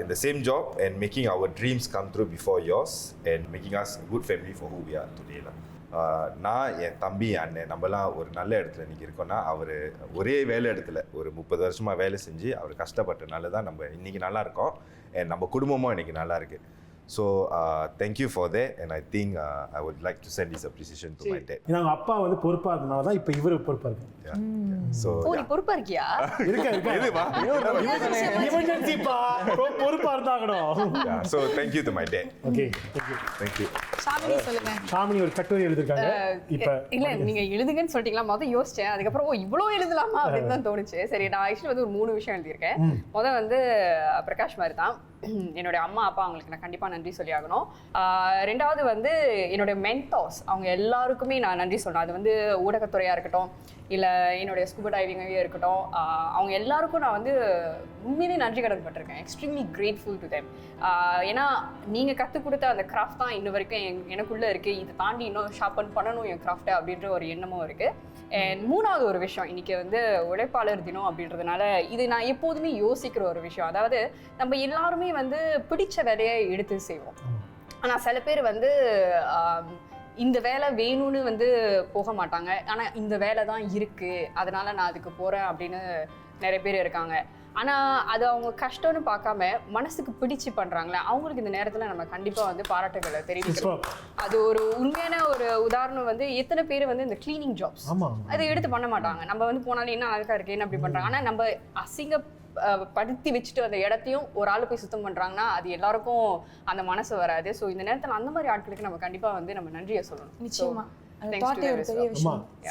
Speaker 5: In the same job and making our dreams come true before yours and making us a good family for who we are today lah. நான் என் தம்பி அண்ணன் நம்மலாம் ஒரு நல்ல இடத்துல இன்றைக்கி இருக்கோன்னா அவர் ஒரே வேலை இடத்துல ஒரு 30 வருஷமாக வேலை செஞ்சு அவர் கஷ்டப்பட்டனால தான் நம்ம இன்றைக்கி நல்லா இருக்கோம். and நம்ம குடும்பமும் இன்றைக்கி நல்லா இருக்குது. So thank you for that and I think I would like to send this appreciation to my dad.
Speaker 1: ஏன்னா அப்பா வந்து பொறுப்பா இருந்தனால தான் இப்போ இவரு பொறுப்பா இருக்கு.
Speaker 5: So
Speaker 4: நீ பொறுப்பா இருக்கியா?
Speaker 1: இருக்க எதுவா எமர்ஜென்சி பா பொறுப்பா இருந்தாங்கணும்.
Speaker 5: So thank you to my dad.
Speaker 1: Okay,
Speaker 5: thank you.
Speaker 2: Samini சொல்லுங்க.
Speaker 1: சாமினி ஒரு கட்டுரை எழுதிருக்காங்க. இப்போ
Speaker 4: இல்ல நீங்க எழுதுங்கன்னு சொல்லிட்டீங்களா? முதல்ல யோசிச்சேன், அதுக்கப்புறம் இவ்வளோ எழுதலாமா அப்படின்னு தான் தோணுச்சு. சரி, நான் ஆக்சுவலி வந்து ஒரு 3 விஷயம் எழுதியிருக்கேன். முதல் வந்து பிரகாஷ் மாதிரி தான் என்னுடைய அம்மா அப்பா, அவங்களுக்கு நான் கண்டிப்பாக நன்றி சொல்லி ஆகணும். 2வது வந்து என்னுடைய மென்டார்ஸ், அவங்க எல்லாருக்குமே நான் நன்றி சொல்லணும். அது வந்து ஊடகத்துறையாக இருக்கட்டும், இல்லை என்னுடைய ஸ்கூபா டைவிங்காகவே இருக்கட்டும், அவங்க எல்லாருக்கும் நான் வந்து உண்மையிலே நன்றி கடன் பட்டிருக்கேன். Extremely grateful to them. ஏன்னா நீங்கள் கற்றுக் கொடுத்த அந்த கிராஃப்ட் தான் இன்ன வரைக்கும் எனக்குள்ளே இருக்குது. இதை தாண்டி இன்னும் ஷார்பன் பண்ணணும் என் கிராஃப்ட்டை அப்படின்ற ஒரு எண்ணமும் இருக்குது. அண்ட் 3வது ஒரு விஷயம், இன்றைக்கி வந்து உழைப்பாளர் தினம் அப்படின்றதுனால இது நான் எப்போதுமே யோசிக்கிற ஒரு விஷயம். அதாவது நம்ம எல்லாருமே வந்து பிடிச்ச வேலையை எடுத்து செய்வோம். ஆனால் சில பேர் வந்து இந்த வேலை வேணும்னு வந்து போக மாட்டாங்க. ஆனால் இந்த வேலை தான் இருக்குது, அதனால நான் அதுக்கு போகிறேன் அப்படின்னு நிறைய பேர் இருக்காங்க. ஆனால் அது அவங்க கஷ்டம்னு பார்க்காம மனசுக்கு பிடிச்சி பண்ணுறாங்களே, அவங்களுக்கு இந்த நேரத்தில் நம்ம கண்டிப்பாக வந்து பாராட்டுகளை தெரிவிக்கிறோம். அது ஒரு உண்மையான ஒரு உதாரணம் வந்து எத்தனை பேர் வந்து இந்த கிளீனிங் ஜாப்ஸ் அதை எடுத்து பண்ண மாட்டாங்க. நம்ம வந்து போனாலும் என்ன அழகாக இருக்கு என்ன அப்படி பண்ணுறாங்க. ஆனால் நம்ம படுத்தி வச்சுட்டு அந்த இடத்தையும் ஒரு ஆள் போய் சுத்தம் பண்ணுறாங்கன்னா அது எல்லாருக்கும் அந்த மனசு வராது. ஸோ இந்த நேரத்தில் அந்த மாதிரி ஆட்களுக்கு நம்ம கண்டிப்பாக வந்து நம்ம நன்றியை சொல்லணும்.
Speaker 2: நிச்சயமா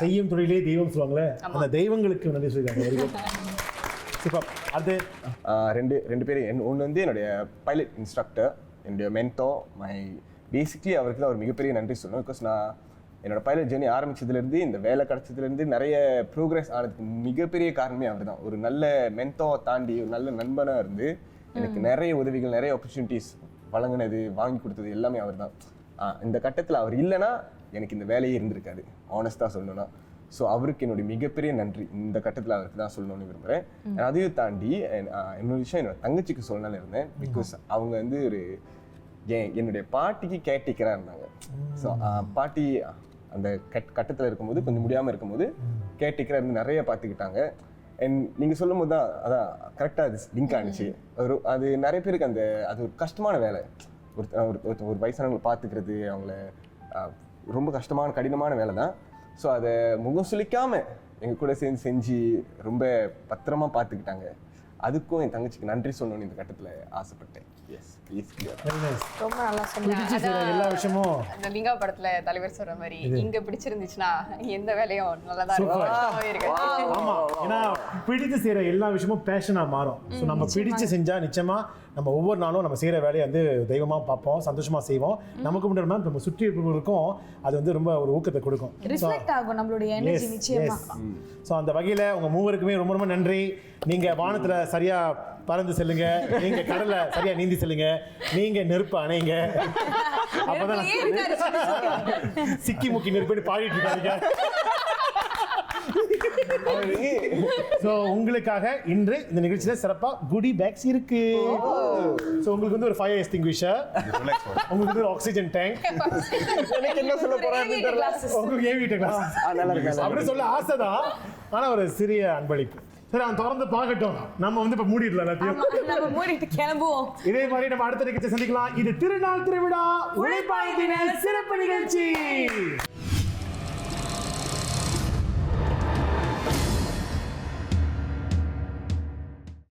Speaker 1: செய்யும் தொழிலே தெய்வம் சொல்லுவாங்களே, அந்த தெய்வங்களுக்கு நன்றி சொல்லிருக்காங்க. அது
Speaker 3: ரெண்டு பேரும். ஒன்று வந்து என்னுடைய பைலட் இன்ஸ்ட்ரக்டர், என்னுடைய மென்டோர், பேசிக்லி அவருக்கு தான் ஒரு மிகப்பெரிய நன்றி சொல்லணும். பிகாஸ் நான் என்னோட பைலட் ஜேர்னி ஆரம்பிச்சதுலேருந்து இந்த வேலை கிடச்சதுலேருந்து நிறைய ப்ரோக்ரஸ் ஆனதுக்கு மிகப்பெரிய காரணமே அவர் தான். ஒரு நல்ல மென்டோரை தாண்டி ஒரு நல்ல நண்பனாக இருந்து எனக்கு நிறைய உதவிகள், நிறைய ஆப்பர்ச்சுனிட்டிஸ் வழங்கினது, வாங்கி கொடுத்தது எல்லாமே அவர் தான். இந்த கட்டத்தில் அவர் இல்லைன்னா எனக்கு இந்த வேலையே இருந்திருக்காது, ஆனஸ்டாக சொல்லணும்னா. ஸோ அவருக்கு என்னுடைய மிகப்பெரிய நன்றி இந்த கட்டத்தில் அவருக்கு தான் சொல்லணும்னு விரும்புகிறேன். அதையும் தாண்டி இன்னொரு விஷயம் என்னோட தங்கச்சிக்கு சொல்லணும்னு இருந்தேன். பிகாஸ் அவங்க வந்து ஒரு என்னுடைய பாட்டிக்கு கேட்டிக்கராக இருந்தாங்க. ஸோ பாட்டி அந்த கட்டத்தில் இருக்கும்போது கொஞ்சம் முடியாமல் இருக்கும்போது கேட்டிக்கராக இருந்து நிறைய பார்த்துக்கிட்டாங்க. அண்ட் நீங்கள் சொல்லும் போது தான் அதான் கரெக்டாக அது லிங்க் ஆனிச்சு. அது நிறைய பேருக்கு அது ஒரு கஷ்டமான வேலை. ஒரு வயசானவங்களை பார்த்துக்கிறது அவங்கள ரொம்ப கஷ்டமான கடினமான வேலை தான். ஸோ அதை முகம் சுளிக்காமல் எங்கள் கூட சேர்ந்து செஞ்சு ரொம்ப பத்திரமா பார்த்துக்கிட்டாங்க. அதுக்கும் என் தங்கச்சிக்கு நன்றி சொல்லணும்னு இந்த கட்டத்துல ஆசைப்பட்டேன். Yes please.
Speaker 2: ரொம்ப நல்லா சொன்னீங்க.
Speaker 1: பிடிச்சு செய்யற எல்லா விஷயமும்
Speaker 4: அந்த லிங்கா படத்துல தலைவர் சொல்ற மாதிரி இங்க பிடிச்சிருந்துச்சுன்னா எந்த வேலையும் நல்லதா இருக்கும்.
Speaker 1: ஆமா, ஏன்னா பிடிச்சு செய்யற எல்லா விஷயமும் பேஷனா மாறும். ஸோ நம்ம பிடிச்சு செஞ்சா நிச்சயமா நம்ம ஒவ்வொரு நாளும் நம்ம செய்யற வேலையை வந்து தெய்வமா பார்ப்போம், சந்தோஷமா செய்வோம். நமக்கு முன்னாடி நம்ம சுற்றி இருப்பவர்களுக்கும் அது வந்து ரொம்ப ஒரு ஊக்கத்தை கொடுக்கும்.
Speaker 2: ரிஃப்ளெக்ட் ஆகும் நம்மளுடைய எனர்ஜி நிச்சயமா.
Speaker 1: ஸோ அந்த வகையில உங்க மூவருக்குமே ரொம்ப ரொம்ப நன்றி. நீங்க வானத்துல சரியா பறந்து செல்லுங்க, நீங்க கடல்ல சரியா நீந்தி செல்லுங்க, நீங்க நெருப்பு அணைங்க. அப்பதான் சிக்கி முக்கி நெருப்புன்னு பாடிட்டு இருக்காங்க. சோ உங்களுக்காக இன்று இந்த நிகழ்ச்சியில சிறப்பா குடி பேக்ஸ் இருக்கு. சோ உங்களுக்கு வந்து ஒரு ஃபயர் எக்ஸ்டிங்விஷர், உங்களுக்கு வந்து ஒரு ஆக்சிஜன் டேங்க்,
Speaker 3: எனக்கு என்ன சொல்ல போறான்னு தெரியல.
Speaker 1: உங்களுக்கு ஏவிட்ட கிளாஸ்
Speaker 3: நல்லா இருக்கு.
Speaker 1: அப்படி சொல்ல ஆசைதான், ஆனா ஒரு சிறிய அன்பளிப்பு. சரி, அவன் திறந்து பார்க்கட்டும். நம்ம வந்து இப்ப மூடிடலாம் எல்லாத்தையும்.
Speaker 2: நம்ம மூடிட்டு கிளம்புவோம்.
Speaker 1: இதே மாதிரி நம்ம அடுத்த நிகழ்ச்சி சந்திக்கலாம். இது திருநாள் திருவிழா உழைப்பாளர் தின சிறப்பு நிகழ்ச்சி.